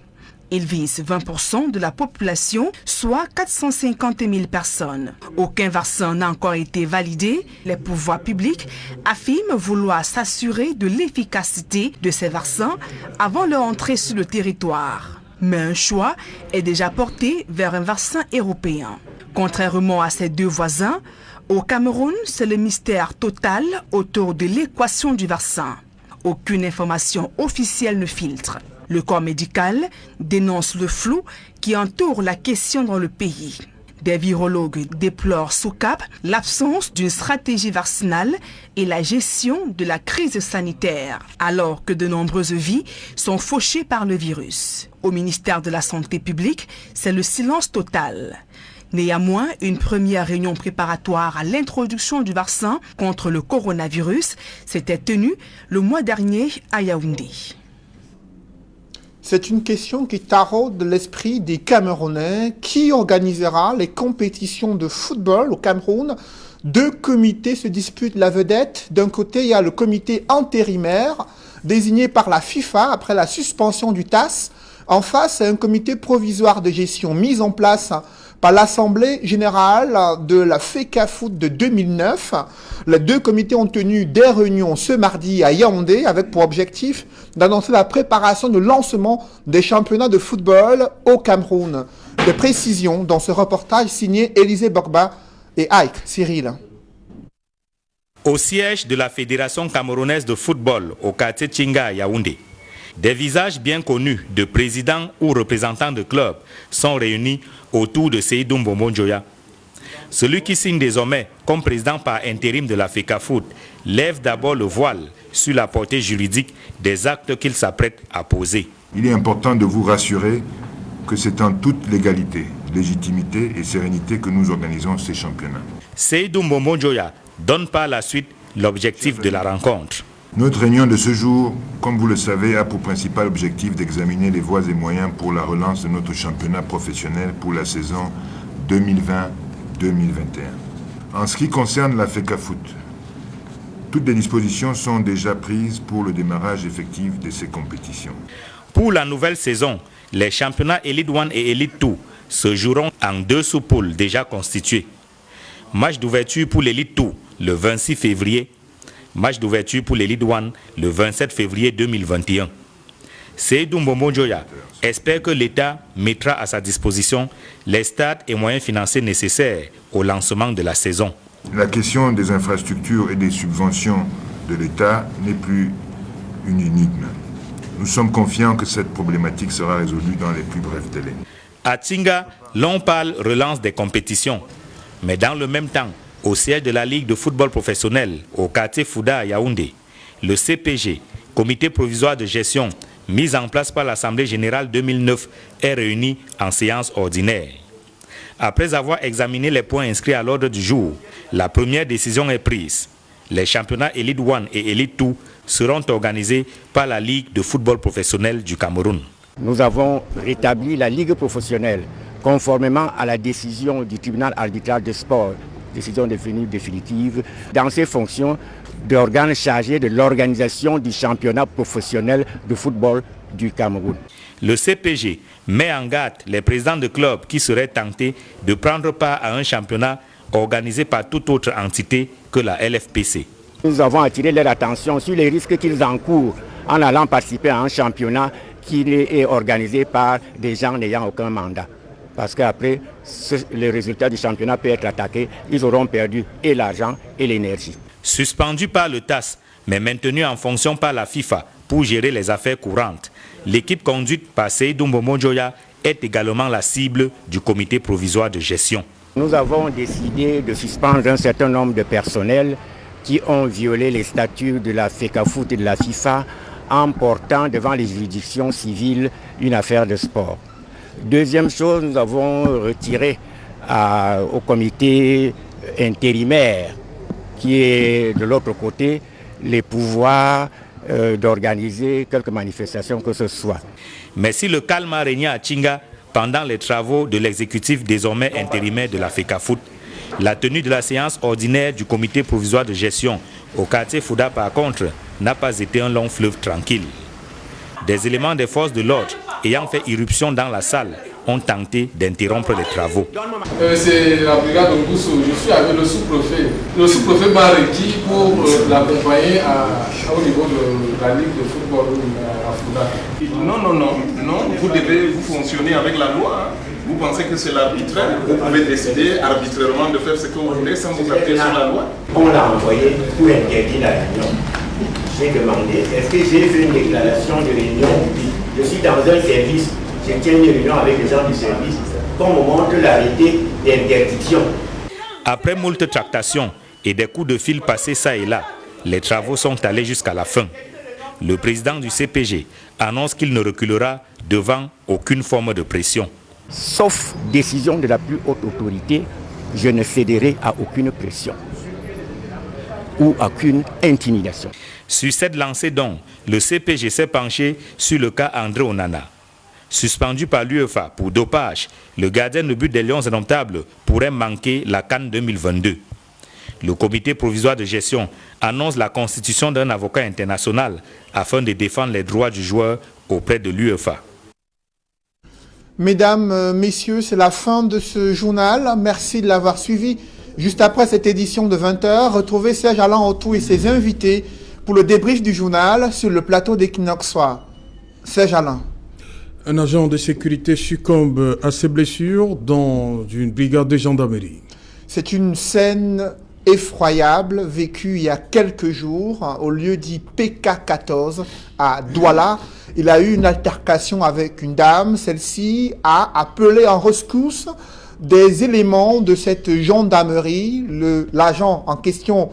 Il vise 20% de la population, soit 450 000 personnes. Aucun vaccin n'a encore été validé. Les pouvoirs publics affirment vouloir s'assurer de l'efficacité de ces vaccins avant leur entrée sur le territoire. Mais un choix est déjà porté vers un vaccin européen. Contrairement à ses deux voisins, au Cameroun, c'est le mystère total autour de l'équation du vaccin. Aucune information officielle ne filtre. Le corps médical dénonce le flou qui entoure la question dans le pays. Des virologues déplorent sous cap l'absence d'une stratégie vaccinale et la gestion de la crise sanitaire, alors que de nombreuses vies sont fauchées par le virus. Au ministère de la Santé publique, c'est le silence total. Néanmoins, une première réunion préparatoire à l'introduction du vaccin contre le coronavirus s'était tenue le mois dernier à Yaoundé. C'est une question qui taraude l'esprit des Camerounais. Qui organisera les compétitions de football au Cameroun? Deux comités se disputent la vedette. D'un côté, il y a le comité intérimaire, désigné par la FIFA après la suspension du TAS. En face, c'est un comité provisoire de gestion mis en place par l'Assemblée générale de la FECAFOOT de 2009. Les deux comités ont tenu des réunions ce mardi à Yaoundé avec pour objectif d'annoncer la préparation de lancement des championnats de football au Cameroun. Des précisions dans ce reportage signé Élisée Bogba et Ike Cyril. Au siège de la Fédération camerounaise de football au quartier Tchinga à Yaoundé, des visages bien connus de présidents ou représentants de clubs sont réunis autour de Seydou Mbombo Njoya. Celui qui signe désormais comme président par intérim de la FECAFOOT lève d'abord le voile sur la portée juridique des actes qu'il s'apprête à poser. Il est important de vous rassurer que c'est en toute légalité, légitimité et sérénité que nous organisons ces championnats. Seydou Mbombo Njoya donne par la suite l'objectif de la rencontre. Notre réunion de ce jour, comme vous le savez, a pour principal objectif d'examiner les voies et moyens pour la relance de notre championnat professionnel pour la saison 2020-2021. En ce qui concerne la FECAFOOT, Toutes les dispositions sont déjà prises pour le démarrage effectif de ces compétitions. Pour la nouvelle saison, les championnats Elite 1 et Elite 2 se joueront en 2 sous-poules déjà constituées. Match d'ouverture pour l'Elite 2 le 26 février. Match d'ouverture pour l'Elite 1 le 27 février 2021. Seydou Mbomo Djoya espère que l'État mettra à sa disposition les stades et moyens financiers nécessaires au lancement de la saison. La question des infrastructures et des subventions de l'État n'est plus une énigme. Nous sommes confiants que cette problématique sera résolue dans les plus brefs délais. À Tinga, l'on parle relance des compétitions. Mais dans le même temps, au siège de la Ligue de football professionnel, au quartier Fouda à Yaoundé, le CPG, Comité provisoire de gestion, mis en place par l'Assemblée générale 2009, est réuni en séance ordinaire. Après avoir examiné les points inscrits à l'ordre du jour, la première décision est prise. Les championnats Elite 1 et Elite 2 seront organisés par la Ligue de football professionnel du Cameroun. Nous avons rétabli la Ligue professionnelle conformément à la décision du tribunal arbitral de sport, décision devenue définitive, dans ses fonctions d'organe chargé de l'organisation du championnat professionnel de football du Cameroun. Le CPG met en garde les présidents de clubs qui seraient tentés de prendre part à un championnat organisé par toute autre entité que la LFPC. Nous avons attiré leur attention sur les risques qu'ils encourent en allant participer à un championnat qui est organisé par des gens n'ayant aucun mandat. Parce qu'après, le résultat du championnat peut être attaqué, ils auront perdu et l'argent et l'énergie. Suspendu par le TAS, mais maintenu en fonction par la FIFA pour gérer les affaires courantes, l'équipe conduite par Seydou Mbomo Djoya est également la cible du comité provisoire de gestion. Nous avons décidé de suspendre un certain nombre de personnels qui ont violé les statuts de la FECAFOOT et de la FIFA en portant devant les juridictions civiles une affaire de sport. Deuxième chose, nous avons retiré au comité intérimaire, qui est de l'autre côté, les pouvoirs d'organiser quelques manifestations que ce soit. Mais si le calme a régné à Tinga pendant les travaux de l'exécutif désormais intérimaire de la FECAFOOT, la tenue de la séance ordinaire du comité provisoire de gestion au quartier Fouda, par contre, n'a pas été un long fleuve tranquille. Des éléments des forces de l'ordre ayant fait irruption dans la salle ont tenté d'interrompre les travaux. C'est la brigade de Ngoussou. Je suis avec le sous-préfet. Le sous-préfet m'a requis pour l'accompagner au niveau de la ligue de football à Fouda. Non, vous fonctionnez avec la loi. Vous pensez que c'est l'arbitraire. Vous pouvez décider arbitrairement de faire ce que vous voulez sans vous appuyer sur la loi. On l'a envoyé pour interdire la réunion. J'ai demandé, est-ce que j'ai fait une déclaration de réunion? Je suis dans un service, je tiens une réunion avec les gens du service, qu'on me montre l'arrêté d'interdiction. Après moult tractations et des coups de fil passés ça et là, les travaux sont allés jusqu'à la fin. Le président du CPG annonce qu'il ne reculera devant aucune forme de pression. Sauf décision de la plus haute autorité, je ne céderai à aucune pression ou à aucune intimidation. Sur cette lancée donc, le CPG s'est penché sur le cas André Onana. Suspendu par l'UEFA pour dopage, le gardien de but des Lions indomptables pourrait manquer la CAN 2022. Le comité provisoire de gestion annonce la constitution d'un avocat international afin de défendre les droits du joueur auprès de l'UEFA. Mesdames, messieurs, c'est la fin de ce journal. Merci de l'avoir suivi. Juste après cette édition de 20h, retrouvez Serge Alain Autou et ses invités pour le débrief du journal sur le plateau d'Equinox Soir. Serge Alain. Un agent de sécurité succombe à ses blessures dans une brigade de gendarmerie. C'est une scène effroyable vécue il y a quelques jours au lieu dit PK14 à Douala. Il a eu une altercation avec une dame. Celle-ci a appelé en rescousse des éléments de cette gendarmerie. L'agent en question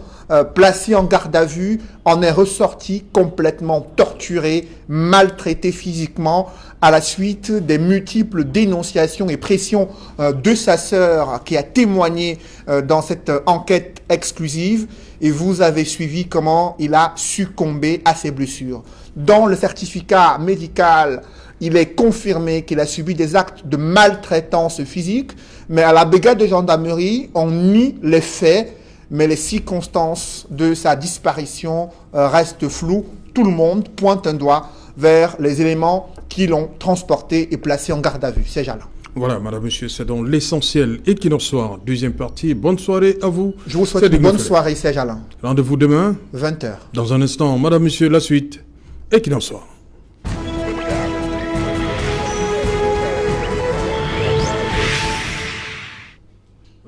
placé en garde à vue en est ressorti complètement torturé, maltraité physiquement à la suite des multiples dénonciations et pressions de sa sœur qui a témoigné dans cette enquête exclusive. Et vous avez suivi comment il a succombé à ses blessures. Dans le certificat médical, il est confirmé qu'il a subi des actes de maltraitance physique, mais à la brigade de gendarmerie, on nie les faits, mais les circonstances de sa disparition restent floues. Tout le monde pointe un doigt vers les éléments qui l'ont transporté et placé en garde à vue. C'est Alain. Voilà, madame, monsieur, c'est donc l'essentiel. Equinoxe Soir, deuxième partie. Bonne soirée à vous. Je vous souhaite une bonne soirée, Serge Alain. Rendez-vous demain 20h. Dans un instant, madame, monsieur, la suite. Equinoxe Soir.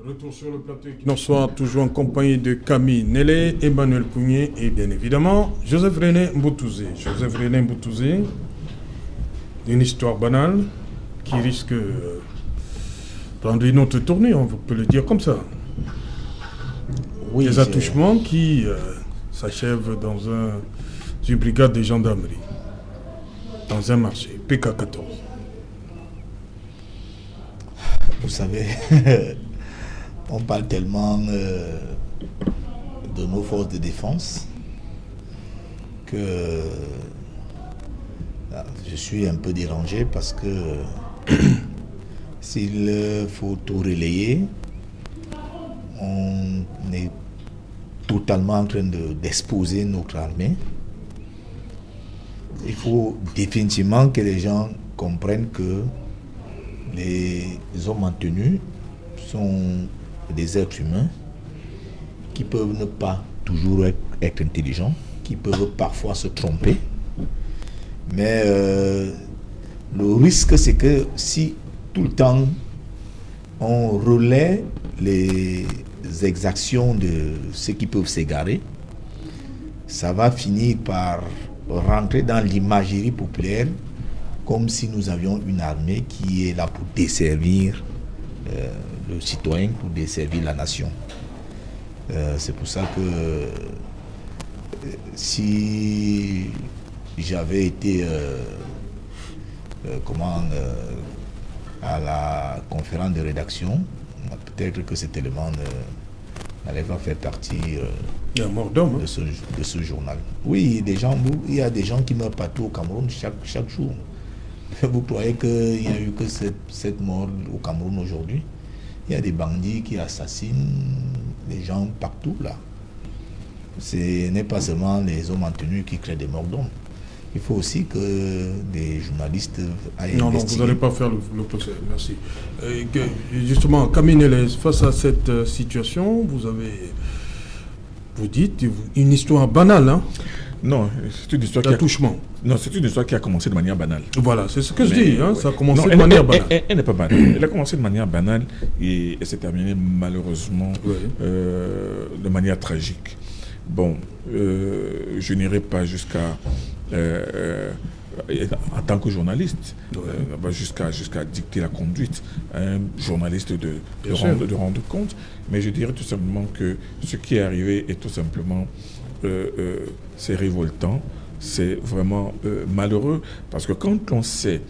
Retour sur le plateau Equinoxe Soir, toujours en compagnie de Camille Nélé, Emmanuel Kougné et bien évidemment Joseph René Mboutouzé. Joseph René Mboutouzé, une histoire banale qui risque de prendre une autre tournée, on peut le dire comme ça. Oui, des attouchements qui s'achèvent dans une brigade de gendarmerie, dans un marché, PK14. Vous savez, on parle tellement de nos forces de défense que je suis un peu dérangé parce que s'il faut tout relayer, on est totalement en train d'exposer notre armée. Il faut définitivement que les gens comprennent que les hommes en tenue sont des êtres humains qui peuvent ne pas toujours être intelligents, qui peuvent parfois se tromper. Mais le risque, c'est que si tout le temps on relaie les exactions de ceux qui peuvent s'égarer, ça va finir par rentrer dans l'imagerie populaire comme si nous avions une armée qui est là pour desservir le citoyen, pour desservir la nation. C'est pour ça que si j'avais été à la conférence de rédaction, peut-être que cet élément n'allait pas faire partie de ce journal. Oui, il y a des gens qui meurent partout au Cameroun chaque jour. Vous croyez qu'il n'y a eu que cette mort au Cameroun aujourd'hui? Il y a des bandits qui assassinent les gens partout là. Ce n'est pas seulement les hommes en tenue qui créent des morts d'hommes. Il faut aussi que des journalistes aillent investiguer. Non, vous n'allez pas faire le procès, merci. Justement, Camille Nélé, face à cette situation, vous dites une histoire banale, hein? Non, c'est une histoire c'est une histoire qui a commencé de manière banale. Voilà, c'est ce que je dis, hein, ça a commencé de manière banale. Elle n'est pas banale. Elle a commencé de manière banale et elle s'est terminée malheureusement de manière tragique. Bon, je n'irai pas jusqu'à, en tant que journaliste, jusqu'à dicter la conduite à un journaliste de rendre compte, mais je dirais tout simplement que ce qui est arrivé est tout simplement c'est révoltant, c'est vraiment malheureux, parce que quand on sait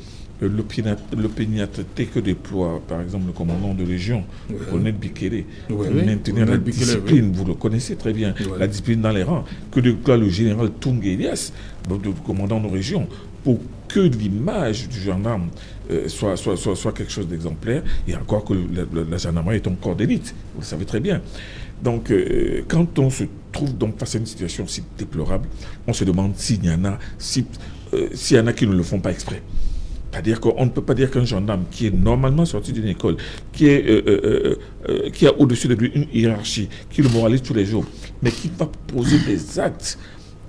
l'opiniâtreté que déploie, par exemple, le commandant de Légion, le colonel Bikele, maintenir la discipline, vous le connaissez très bien, la discipline dans les rangs, que déploie le général Tungue Elias, le commandant de Région, pour que l'image du gendarme soit quelque chose d'exemplaire, et encore que la gendarmerie est un corps d'élite, vous le savez très bien. Donc, quand on se trouve donc face à une situation si déplorable, on se demande s'il y en a qui ne le font pas exprès. C'est-à-dire qu'on ne peut pas dire qu'un gendarme qui est normalement sorti d'une école, qui a au-dessus de lui une hiérarchie, qui le moralise tous les jours, mais qui va poser des actes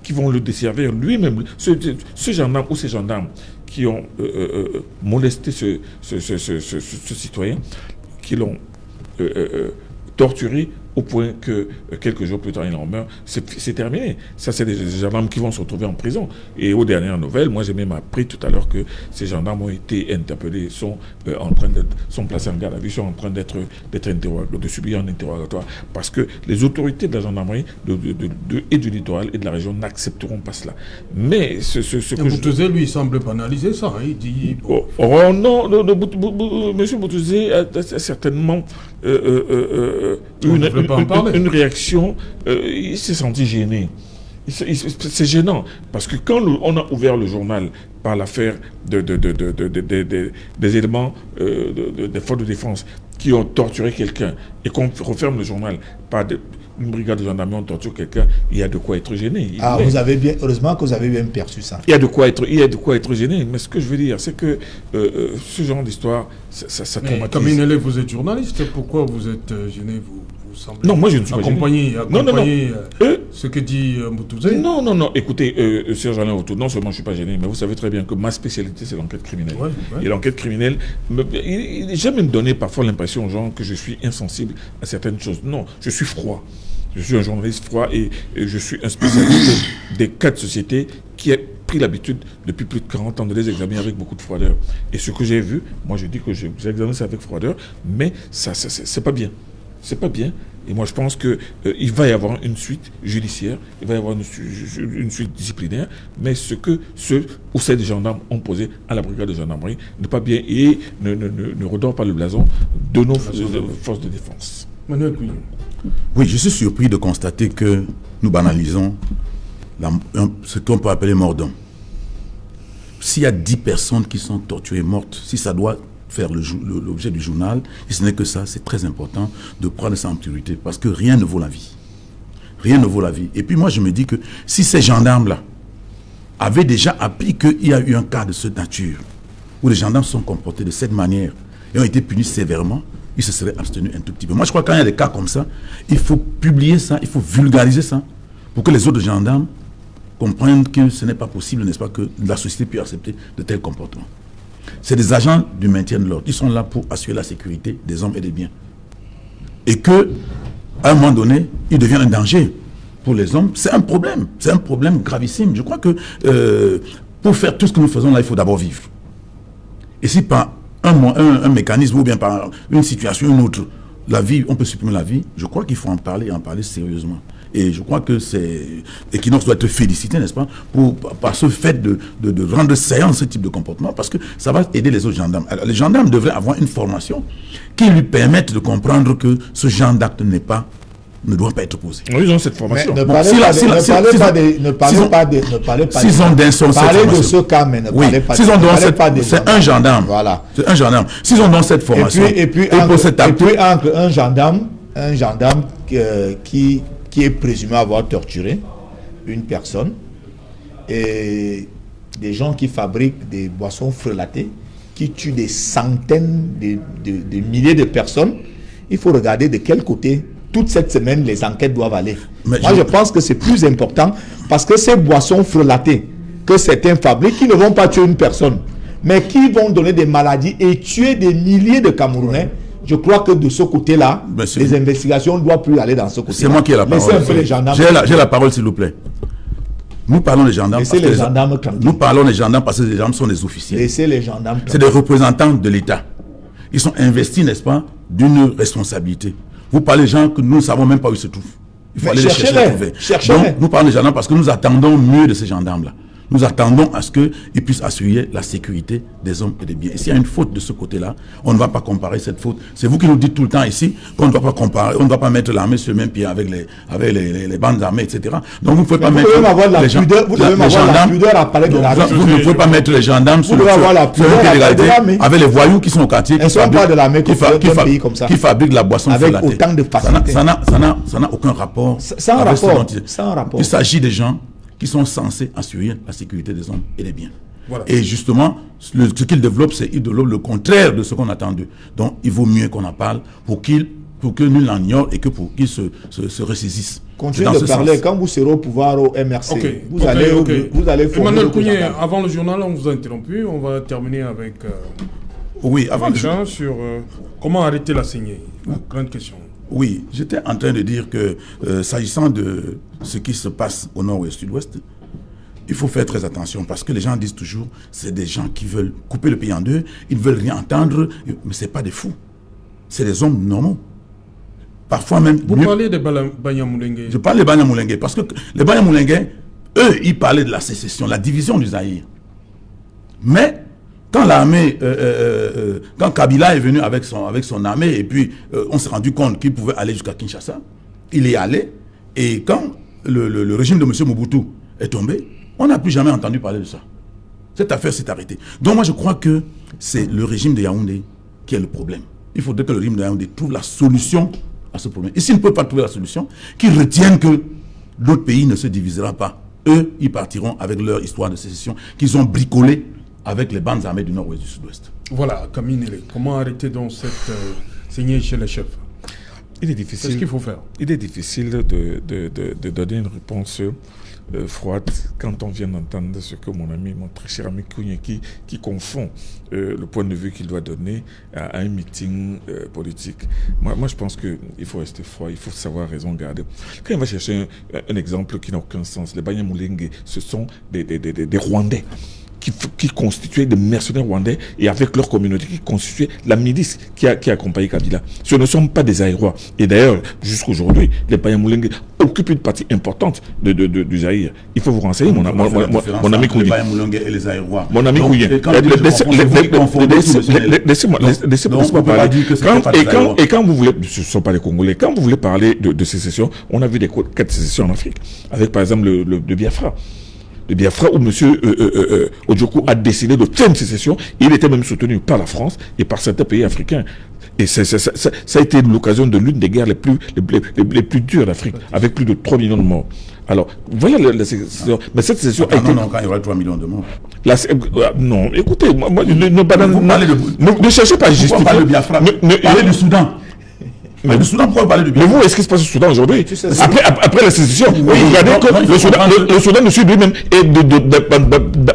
qui vont le desservir lui-même. Ce gendarme ou ces gendarmes qui ont molesté ce citoyen, qui l'ont torturé au point que quelques jours plus tard, il en meurt, c'est terminé. Ça, c'est des gendarmes qui vont se retrouver en prison. Et aux dernières nouvelles, moi, j'ai même appris tout à l'heure que ces gendarmes ont été interpellés, sont placés en garde à vue, sont en train de subir un interrogatoire, parce que les autorités de la gendarmerie et du littoral et de la région n'accepteront pas cela. Mais Mboutouzé, lui, il semble pas analyser ça. Hein, il dit... Monsieur Mboutouzé a certainement une réaction, il s'est senti gêné. C'est gênant, parce que quand on a ouvert le journal par l'affaire des éléments des forces de défense qui ont torturé quelqu'un, et qu'on referme le journal par une brigade de gendarmerie, on torture quelqu'un, il y a de quoi être gêné. Vous avez bien, heureusement que vous avez bien perçu ça. Il y a de quoi être gêné. Mais ce que je veux dire, c'est que ce genre d'histoire, ça traumatise. Camille Nélé, vous êtes journaliste, pourquoi vous êtes gêné, vous semblez non, moi je ne suis pas accompagner non. Ce que dit Mboutouzé. Non, écoutez, Serge Alain Autou, non seulement je ne suis pas gêné, mais vous savez très bien que ma spécialité c'est l'enquête criminelle. Et l'enquête criminelle, j'aime me donner parfois l'impression aux gens que je suis insensible à certaines choses. Non, je suis froid. Je suis un journaliste froid et je suis un spécialiste des cas de société qui a pris l'habitude depuis plus de 40 ans de les examiner avec beaucoup de froideur. Et ce que j'ai vu, moi je dis que j'ai examiné ça avec froideur, mais ça c'est pas bien. C'est pas bien. Et moi, je pense qu'il va y avoir une suite judiciaire, il va y avoir une suite disciplinaire, mais ce que ceux ou ces gendarmes ont posé à la brigade de gendarmerie n'est pas bien et ne redore pas le blason de nos forces de défense. Manuel Couillon. Oui, je suis surpris de constater que nous banalisons ce qu'on peut appeler mort d'homme. S'il y a 10 personnes qui sont torturées, mortes, si ça doit faire l'objet du journal, et ce n'est que ça, c'est très important de prendre ça en priorité, parce que rien ne vaut la vie. Rien ne vaut la vie. Et puis moi, je me dis que si ces gendarmes-là avaient déjà appris qu'il y a eu un cas de cette nature, où les gendarmes sont comportés de cette manière, et ont été punis sévèrement, ils se seraient abstenus un tout petit peu. Moi, je crois que quand il y a des cas comme ça, il faut publier ça, il faut vulgariser ça, pour que les autres gendarmes comprennent que ce n'est pas possible, n'est-ce pas, que la société puisse accepter de tels comportements. C'est des agents du maintien de l'ordre. Ils sont là pour assurer la sécurité des hommes et des biens. Et que, à un moment donné, ils deviennent un danger pour les hommes. C'est un problème. C'est un problème gravissime. Je crois que pour faire tout ce que nous faisons là, il faut d'abord vivre. Et si par un mécanisme ou bien par une situation ou une autre, la vie, on peut supprimer la vie, je crois qu'il faut en parler sérieusement. Et je crois que Equinox doit être félicité, n'est-ce pas, par ce fait de rendre saillant ce type de comportement, parce que ça va aider les autres gendarmes. Alors, les gendarmes devraient avoir une formation qui lui permette de comprendre que ce genre d'acte ne doit pas être posé. Oui, ils ont cette formation. Ne parlez pas s'ils ont d'un son parlez de ce cas, mais ne parlez pas de c'est un gendarme. Voilà. C'est un gendarme. S'ils ont dans cette formation. Et puis entre un gendarme qui est présumé avoir torturé une personne et des gens qui fabriquent des boissons frelatées, qui tuent des centaines de milliers de personnes, il faut regarder de quel côté toute cette semaine les enquêtes doivent aller. Je pense que c'est plus important parce que ces boissons frelatées que certains fabriquent, qui ne vont pas tuer une personne, mais qui vont donner des maladies et tuer des milliers de Camerounais. Je crois que de ce côté-là, les investigations ne doivent plus aller dans ce côté-là. C'est moi qui ai la parole. J'ai la parole, s'il vous plaît. Nous parlons des gendarmes. Nous parlons des gendarmes parce que les gendarmes sont des officiers. Laissez les gendarmes. C'est des représentants de l'État. Ils sont investis, n'est-ce pas, d'une responsabilité. Vous parlez des gens que nous ne savons même pas où ils se trouvent. Il faut aller les chercher. Donc, nous parlons des gendarmes parce que nous attendons mieux de ces gendarmes-là. Nous attendons à ce qu'ils puissent assurer la sécurité des hommes et des biens. Et s'il y a une faute de ce côté-là, on ne va pas comparer cette faute. C'est vous qui nous dites tout le temps ici qu'on ne doit pas comparer, on ne doit pas mettre l'armée sur le même pied avec les bandes armées, etc. Donc vous ne pouvez pas mettre les gendarmes. Vous ne pouvez pas mettre les gendarmes sur le pied d'égalité avec les voyous qui sont au quartier, qui fabriquent la boisson avec autant de facilité. Ça n'a aucun rapport. Sans rapport. Il s'agit des gens qui sont censés assurer la sécurité des hommes et des biens. Voilà. Et justement, ce qu'ils développent, ils développent le contraire de ce qu'on attend d'eux. Donc, il vaut mieux qu'on en parle pour que nul n'en ignore et que pour qu'ils se ressaisissent. Continuez de parler. Sens. Quand vous serez au pouvoir au MRC, vous allez Emmanuel Kougné, avant le journal, on vous a interrompu. On va terminer avec sur comment arrêter la saignée. La grande question. Oui, j'étais en train de dire que s'agissant de ce qui se passe au nord et au sud-ouest, il faut faire très attention parce que les gens disent toujours c'est des gens qui veulent couper le pays en deux, ils ne veulent rien entendre, mais ce n'est pas des fous, c'est des hommes normaux. Parfois même... Vous parlez des Banyamulenge. Je parle des Banyamulenge parce que les Banyamulenge, eux, ils parlaient de la sécession, la division du Zaïre. Mais... Quand l'armée, quand Kabila est venu avec son armée et puis on s'est rendu compte qu'il pouvait aller jusqu'à Kinshasa, il est allé et quand le régime de M. Mobutu est tombé, on n'a plus jamais entendu parler de ça. Cette affaire s'est arrêtée. Donc moi je crois que c'est le régime de Yaoundé qui est le problème. Il faudrait que le régime de Yaoundé trouve la solution à à ce problème. Et s'ils ne peuvent pas trouver la solution, qu'ils retiennent que notre pays ne se divisera pas. Eux, ils partiront avec leur histoire de sécession qu'ils ont bricolée avec les bandes armées du Nord-Ouest et du Sud-Ouest. Voilà, Camille Nélé, comment arrêter donc cette saignée chez les chefs? Il est difficile. Qu'est-ce qu'il faut faire? Il est difficile de donner une réponse froide quand on vient d'entendre ce que mon ami, mon très cher ami Kounié, qui confond le point de vue qu'il doit donner à un meeting politique. Moi, je pense qu'il faut rester froid, il faut savoir raison garder. Quand on va chercher un exemple qui n'a aucun sens, les Banyamulenge, ce sont des Rwandais qui constituaient des mercenaires rwandais et avec leur communauté qui constituait la milice qui a accompagné Kabila. Ce ne sont pas des Zaïrois. Et d'ailleurs, jusqu'aujourd'hui, les Banyamulenge occupent une partie importante du Zaïre. Il faut vous renseigner, mon ami Kouyi. Les Banyamulenge et les Zaïrois. Mon ami Kouyi. Laissez-moi parler. Et quand vous voulez, ce ne sont pas les Congolais, quand vous voulez parler de sécession, on a vu des cas de sécession en Afrique, avec par exemple le Biafra. Le Biafra où M. Ojoko a décidé de faire une sécession. Il était même soutenu par la France et par certains pays africains. Et ça a été l'occasion de l'une des guerres les plus dures d'Afrique, avec plus de 3 millions de morts. Alors, voilà la sécession. Mais cette sécession a été... Non, quand il y aura 3 millions de morts. Non, écoutez, ne cherchez pas à justifier. Pourquoi parler de Biafra? Parlez du Soudan. Mais le Soudan, pourquoi parler du Biafra? Mais vous, est-ce qui se passe au Soudan aujourd'hui? Après la sécession, regardez que le Soudan ne suit lui-même et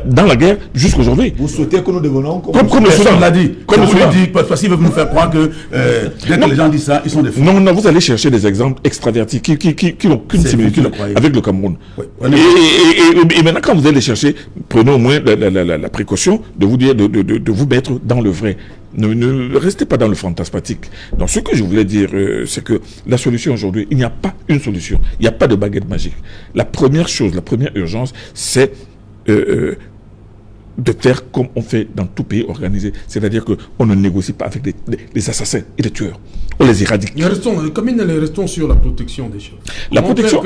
dans la guerre jusqu'aujourd'hui. Vous souhaitez que nous devenons comme le Soudan l'a dit. Comme le Soudan dit, parce qu'ils veulent nous faire croire que dès que les gens disent ça, ils sont des fous. Non, vous allez chercher des exemples extravertis qui n'ont qu'une similitude avec le Cameroun. Et maintenant, quand vous allez les chercher, prenez au moins la précaution de vous dire, de vous mettre dans le vrai. Ne restez pas dans le fantasmatique. Donc ce que je voulais dire, c'est que la solution aujourd'hui, il n'y a pas une solution. Il n'y a pas de baguette magique. La première chose, la première urgence, c'est de faire comme on fait dans tout pays organisé. C'est-à-dire qu'on ne négocie pas avec les assassins et les tueurs. On les éradique. Restons sur la protection des chefs. La protection,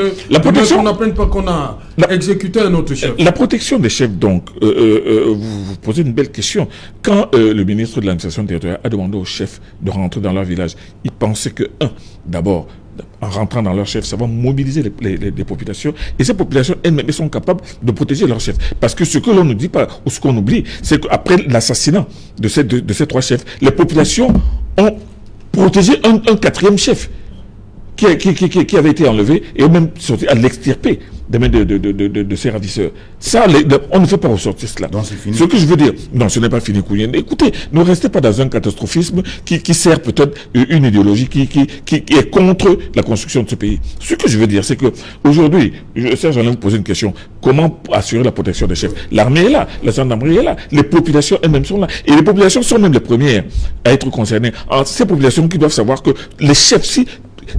on n'apprenne pas qu'on a exécuté un autre chef. La protection des chefs, donc, vous posez une belle question. Quand le ministre de l'administration territoriale a demandé aux chefs de rentrer dans leur village, il pensait que, d'abord, en rentrant dans leur chef, ça va mobiliser les populations. Et ces populations elles-mêmes sont capables de protéger leur chef. Parce que ce que l'on ne dit pas, ou ce qu'on oublie, c'est qu'après l'assassinat de ces 3 chefs, les populations ont protégé un 4e chef qui avait été enlevé et ont même sorti à l'extirper des mains de ses ravisseurs. Ça, on ne fait pas ressortir cela. Non, c'est fini. Ce que je veux dire, non, ce n'est pas fini, Kounien. Écoutez, ne restez pas dans un catastrophisme qui sert peut-être une idéologie qui est contre la construction de ce pays. Ce que je veux dire, c'est que aujourd'hui, Serge, j'allais vous poser une question. Comment assurer la protection des chefs? L'armée est là, la gendarmerie est là, les populations elles-mêmes sont là. Et les populations sont même les premières à être concernées. Alors, ces populations qui doivent savoir que les chefs, si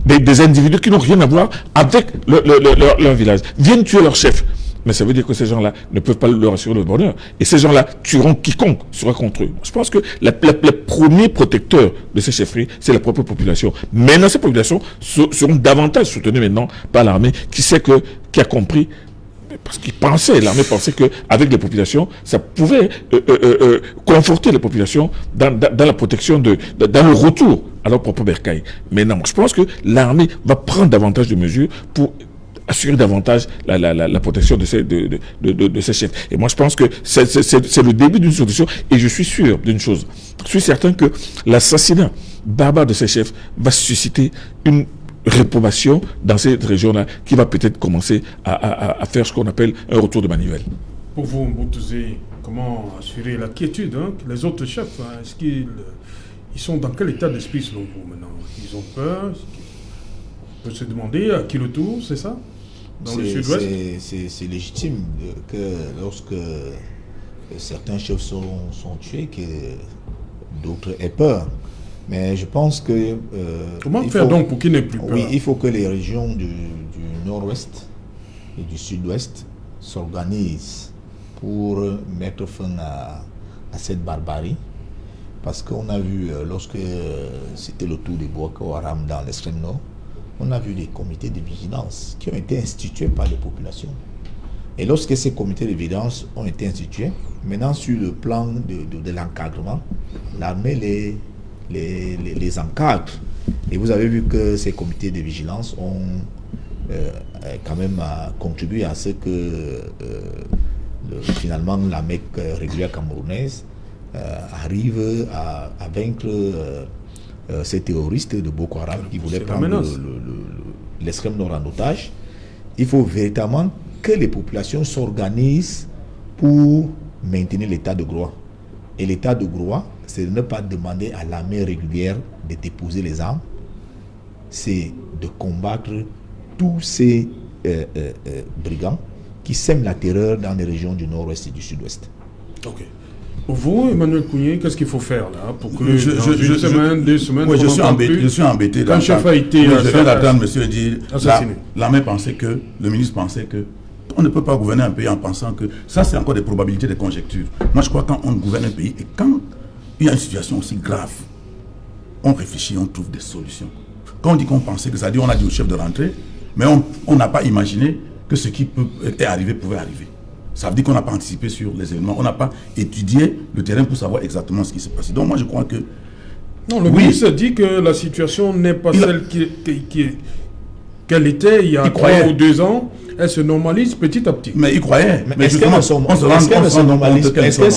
des individus qui n'ont rien à voir avec leur village viennent tuer leur chef. Mais ça veut dire que ces gens-là ne peuvent pas leur assurer le bonheur. Et ces gens-là tueront quiconque sera contre eux. Je pense que le premier protecteur de ces chefferies, c'est la propre population. Maintenant, ces populations seront davantage soutenues maintenant par l'armée qui a compris. Parce l'armée pensait qu'avec les populations, ça pouvait conforter les populations dans la protection, dans le retour à leur propre bercail. Mais non, je pense que l'armée va prendre davantage de mesures pour assurer davantage la protection de ces chefs. Et moi, je pense que c'est le début d'une solution. Et je suis sûr d'une chose. Je suis certain que l'assassinat barbare de ces chefs va susciter une réprobation dans cette région-là qui va peut-être commencer à faire ce qu'on appelle un retour de manivelle. Pour vous, Mboutouze, comment assurer la quiétude les autres chefs, est-ce qu'ils sont dans quel état d'esprit selon vous maintenant? Ils ont peur? On peut se demander à qui le tour, c'est ça? Dans le sud-ouest? C'est légitime que lorsque certains chefs sont tués, que d'autres aient peur. Mais je pense que... comment faire donc pour qu'il n'ait plus peur? Oui, il faut que les régions du nord-ouest et du sud-ouest s'organisent pour mettre fin à cette barbarie. Parce qu'on a vu, lorsque c'était le tour des Boko Haram dans l'extrême nord, on a vu des comités de vigilance qui ont été institués par les populations. Et lorsque ces comités de vigilance ont été institués, maintenant sur le plan de l'encadrement, l'armée les encadre Et vous avez vu que ces comités de vigilance ont quand même contribué à ce que finalement la Mecque régulière camerounaise arrive à vaincre ces terroristes de Boko Haram qui voulaient prendre l'extrême nord en otage. Il faut véritablement que les populations s'organisent pour maintenir l'état de droit. Et l'état de droit, c'est de ne pas demander à l'armée régulière de déposer les armes, c'est de combattre tous ces brigands qui sèment la terreur dans les régions du nord-ouest et du sud-ouest. Ok. Pour vous, Emmanuel Kougné, qu'est-ce qu'il faut faire là pour que une semaine, 2 semaines, je suis embêté. Quand chef a été je viens d'entendre monsieur dire, l'armée pensait que, le ministre pensait que on ne peut pas gouverner un pays en pensant que ça c'est encore des probabilités, des conjectures. Moi je crois que quand on gouverne un pays et quand il y a une situation aussi grave, on réfléchit, on trouve des solutions. Quand on dit qu'on pensait que ça dit on a dit au chef de rentrer, mais on n'a pas imaginé que ce qui est arrivé pouvait arriver. Ça veut dire qu'on n'a pas anticipé sur les événements, on n'a pas étudié le terrain pour savoir exactement ce qui s'est passé. Donc moi je crois que... Non, le ministre dit que la situation n'est pas celle qu'elle était il y a 3 ou 2 ans. Elle se normalise petit à petit. Mais il croyait. Mais est-ce qu'elle se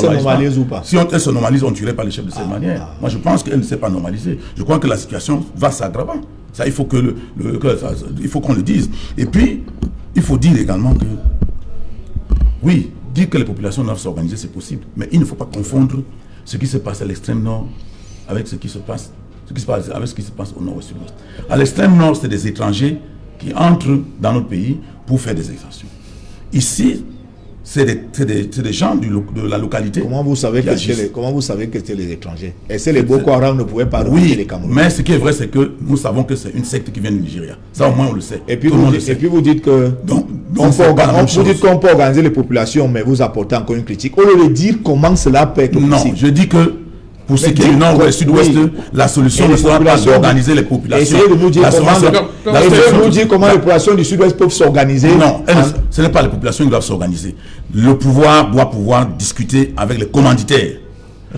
normalise ou pas? Si elle se normalise, on ne tuerait pas les chefs de cette manière. Moi je pense qu'elle ne s'est pas normalisée. Je crois que la situation va s'aggraver. Ça, il faut il faut qu'on le dise. Et puis, il faut dire également que oui, dire que les populations doivent s'organiser, c'est possible. Mais il ne faut pas confondre ce qui se passe à l'extrême nord avec ce qui se passe au nord et au sud-ouest. À l'extrême nord, c'est des étrangers qui entrent dans notre pays pour faire des exactions. Ici, c'est des gens de la localité. Comment vous savez que c'était les étrangers? Est-ce que les Boko Haram ne pouvaient pas recruter les Camerounais? Mais ce qui est vrai, c'est que nous savons que c'est une secte qui vient du Nigeria. Ça, au moins, on le sait. Et puis, vous dites que qu'on peut organiser les populations, mais vous apportez encore une critique. Au lieu de dire comment cela peut être possible. Non, je dis que pour ce qui est du nord et du sud-ouest, la solution ne sera pas d'organiser les populations. Essayez de nous dire comment les populations du sud-ouest peuvent s'organiser. Non, ce n'est pas les populations qui doivent s'organiser. Le pouvoir doit pouvoir discuter avec les commanditaires.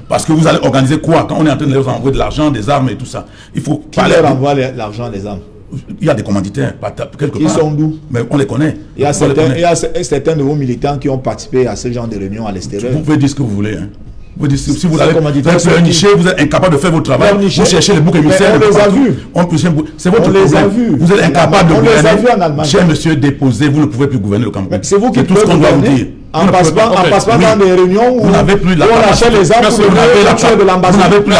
Parce que vous allez organiser quoi quand on est en train de leur envoyer de l'argent, des armes et tout ça? Il faut qui leur envoie l'argent, des armes? Il y a des commanditaires quelque part. Ils sont d'où? Mais on les connaît. Il y a certains de vos militants qui ont participé à ce genre de réunions à l'extérieur. Vous pouvez dire ce que vous voulez. Vous dites, si vous avez pleurniché, vous êtes incapable de faire votre travail, vous cherchez les boucs émissaires. On les a vus. C'est votre problème. Vous êtes incapable de gouverner. Cher monsieur, déposé, vous ne pouvez plus gouverner le Cameroun. C'est vous qui tout ce qu'on doit vous dire. En passant dans des réunions où vous n'avez plus la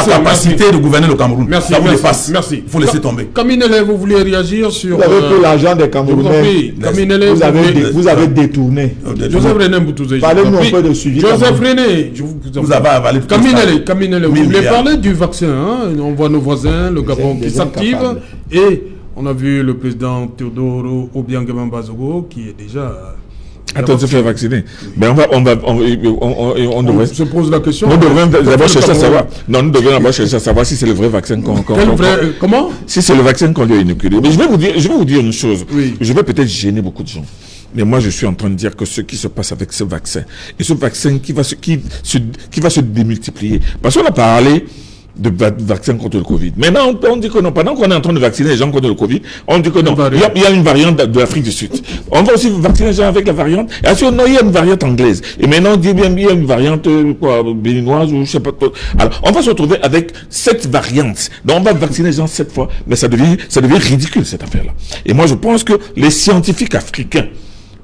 capacité de gouverner le Cameroun. Ça vous dépasse. Merci. Il faut laisser tomber. Kaminele, vous vouliez réagir sur... Vous avez pris l'argent des Camerounais. Vous avez détourné. Joseph René Mboutouzé. Parlez-nous un peu de suivi. Joseph René, vous avez avalé. Kaminele, vous voulez parler du vaccin. On voit nos voisins, le Gabon qui s'active. Et on a vu le président Théodore Obiang Bazogo qui est déjà... Attends, se faire vacciner. Mais on devrait se pose la question. Nous devrions d'abord chercher à savoir. Non, nous devons d'abord chercher à savoir si c'est le vrai vaccin comment? Si c'est le vaccin qu'on lui a inoculé. Mais je vais vous dire une chose. Oui. Je vais peut-être gêner beaucoup de gens. Mais moi, je suis en train de dire que ce qui se passe avec ce vaccin, et ce vaccin qui va se démultiplier. Parce qu'on a parlé de vaccin contre le Covid. Maintenant, on dit que non. Pendant qu'on est en train de vacciner les gens contre le Covid, on dit que non. Il y a une variante de l'Afrique du Sud. On va aussi vacciner les gens avec la variante. Et ensuite, non, il y a une variante anglaise. Et maintenant, on dit bien, il y a une variante béninoise ou je sais pas. Alors, on va se retrouver avec 7 variantes. Donc, on va vacciner les gens 7 fois. Mais ça devient ridicule, cette affaire-là. Et moi, je pense que les scientifiques africains,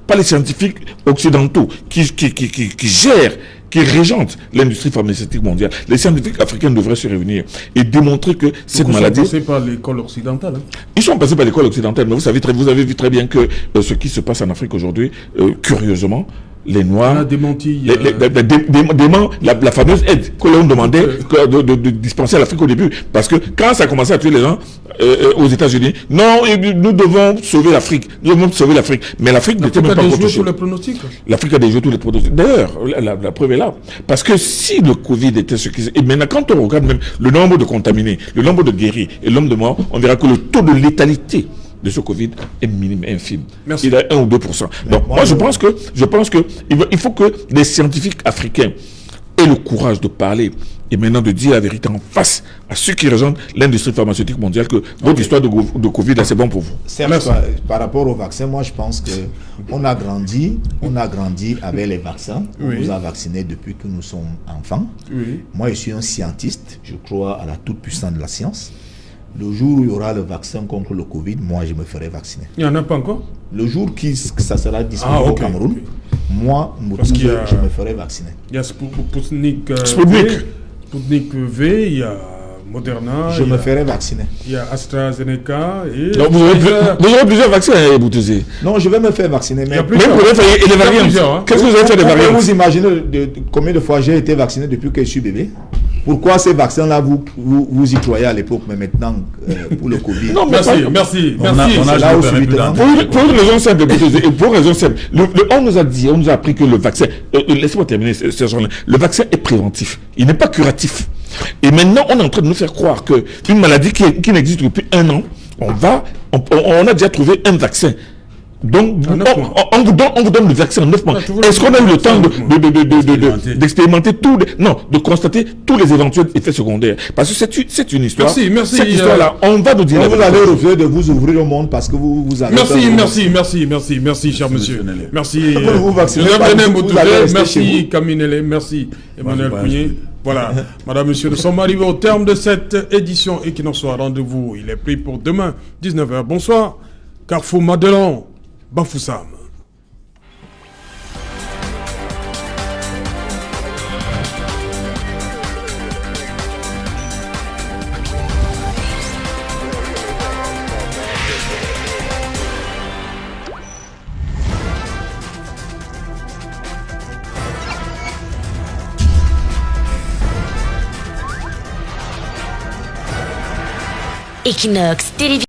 pas les scientifiques occidentaux, qui gèrent, qui régente l'industrie pharmaceutique mondiale. Les scientifiques africains devraient se réunir et démontrer que cette maladie... Ils sont passés par l'école occidentale. Ils sont passés par l'école occidentale, mais vous avez vu très bien que ce qui se passe en Afrique aujourd'hui, curieusement, les Noirs... On a démenti... la fameuse aide que l'on demandait de dispenser à l'Afrique au début. Parce que quand ça a commencé à tuer les gens aux États-Unis, non, nous devons sauver l'Afrique. Mais l'Afrique n'était même pas protégée. L'Afrique a déjoué tous les pronostics. D'ailleurs, la preuve est là. Parce que si le Covid était ce qui... Et maintenant, quand on regarde même le nombre de contaminés, le nombre de guéris et le nombre de morts, on verra que le taux de létalité de ce Covid est minime, infime. Merci. Il est 1 ou 2%. Donc, moi, je pense que il faut que les scientifiques africains ait le courage de parler et maintenant de dire la vérité en face à ceux qui représentent l'industrie pharmaceutique mondiale que votre histoire de Covid, là, c'est bon pour vous. Par rapport au vaccin, moi je pense qu'on a grandi avec les vaccins. On nous a vaccinés depuis que nous sommes enfants. Moi je suis un scientiste, je crois à la toute-puissance de la science. Le jour où il y aura le vaccin contre le Covid, moi je me ferai vacciner. Il n'y en a pas encore? Le jour que ça sera disponible au Cameroun, moi, je me ferai vacciner. Il y a Sputnik V, il y a Moderna. Je me ferai vacciner. Il y a AstraZeneca. Et donc vous aurez plusieurs vaccins, Boutouzi. Non, je vais me faire vacciner. Mais même pour les variants. Qu'est-ce que vous allez faire des variants? Vous imaginez combien de fois j'ai été vacciné depuis que je suis bébé? Pourquoi ces vaccins-là, vous y croyez à l'époque, mais maintenant, pour le Covid? Non, merci. Pour une raison simple, on nous a dit, on nous a appris que le vaccin, laissez-moi terminer, le vaccin est préventif, il n'est pas curatif. Et maintenant, on est en train de nous faire croire qu'une maladie qui n'existe depuis 1 an, on a déjà trouvé un vaccin. Donc, on vous donne le vaccin en 9 mois. Est-ce qu'on a eu le temps d'expérimenter de constater tous les éventuels effets secondaires? Parce que c'est une histoire. Merci. Cette histoire-là, on va nous dire. Vous allez refuser de vous ouvrir au monde parce que vous avez. Merci, cher monsieur. Merci. Merci, Kaminele. Merci, Emmanuel Kougné. Voilà, madame, monsieur, nous sommes arrivés au terme de cette édition et qu'il en soit rendez-vous. Il est pris pour demain, 19h. Bonsoir, Carrefour Madelon. Bafoussam. Equinox Télévision.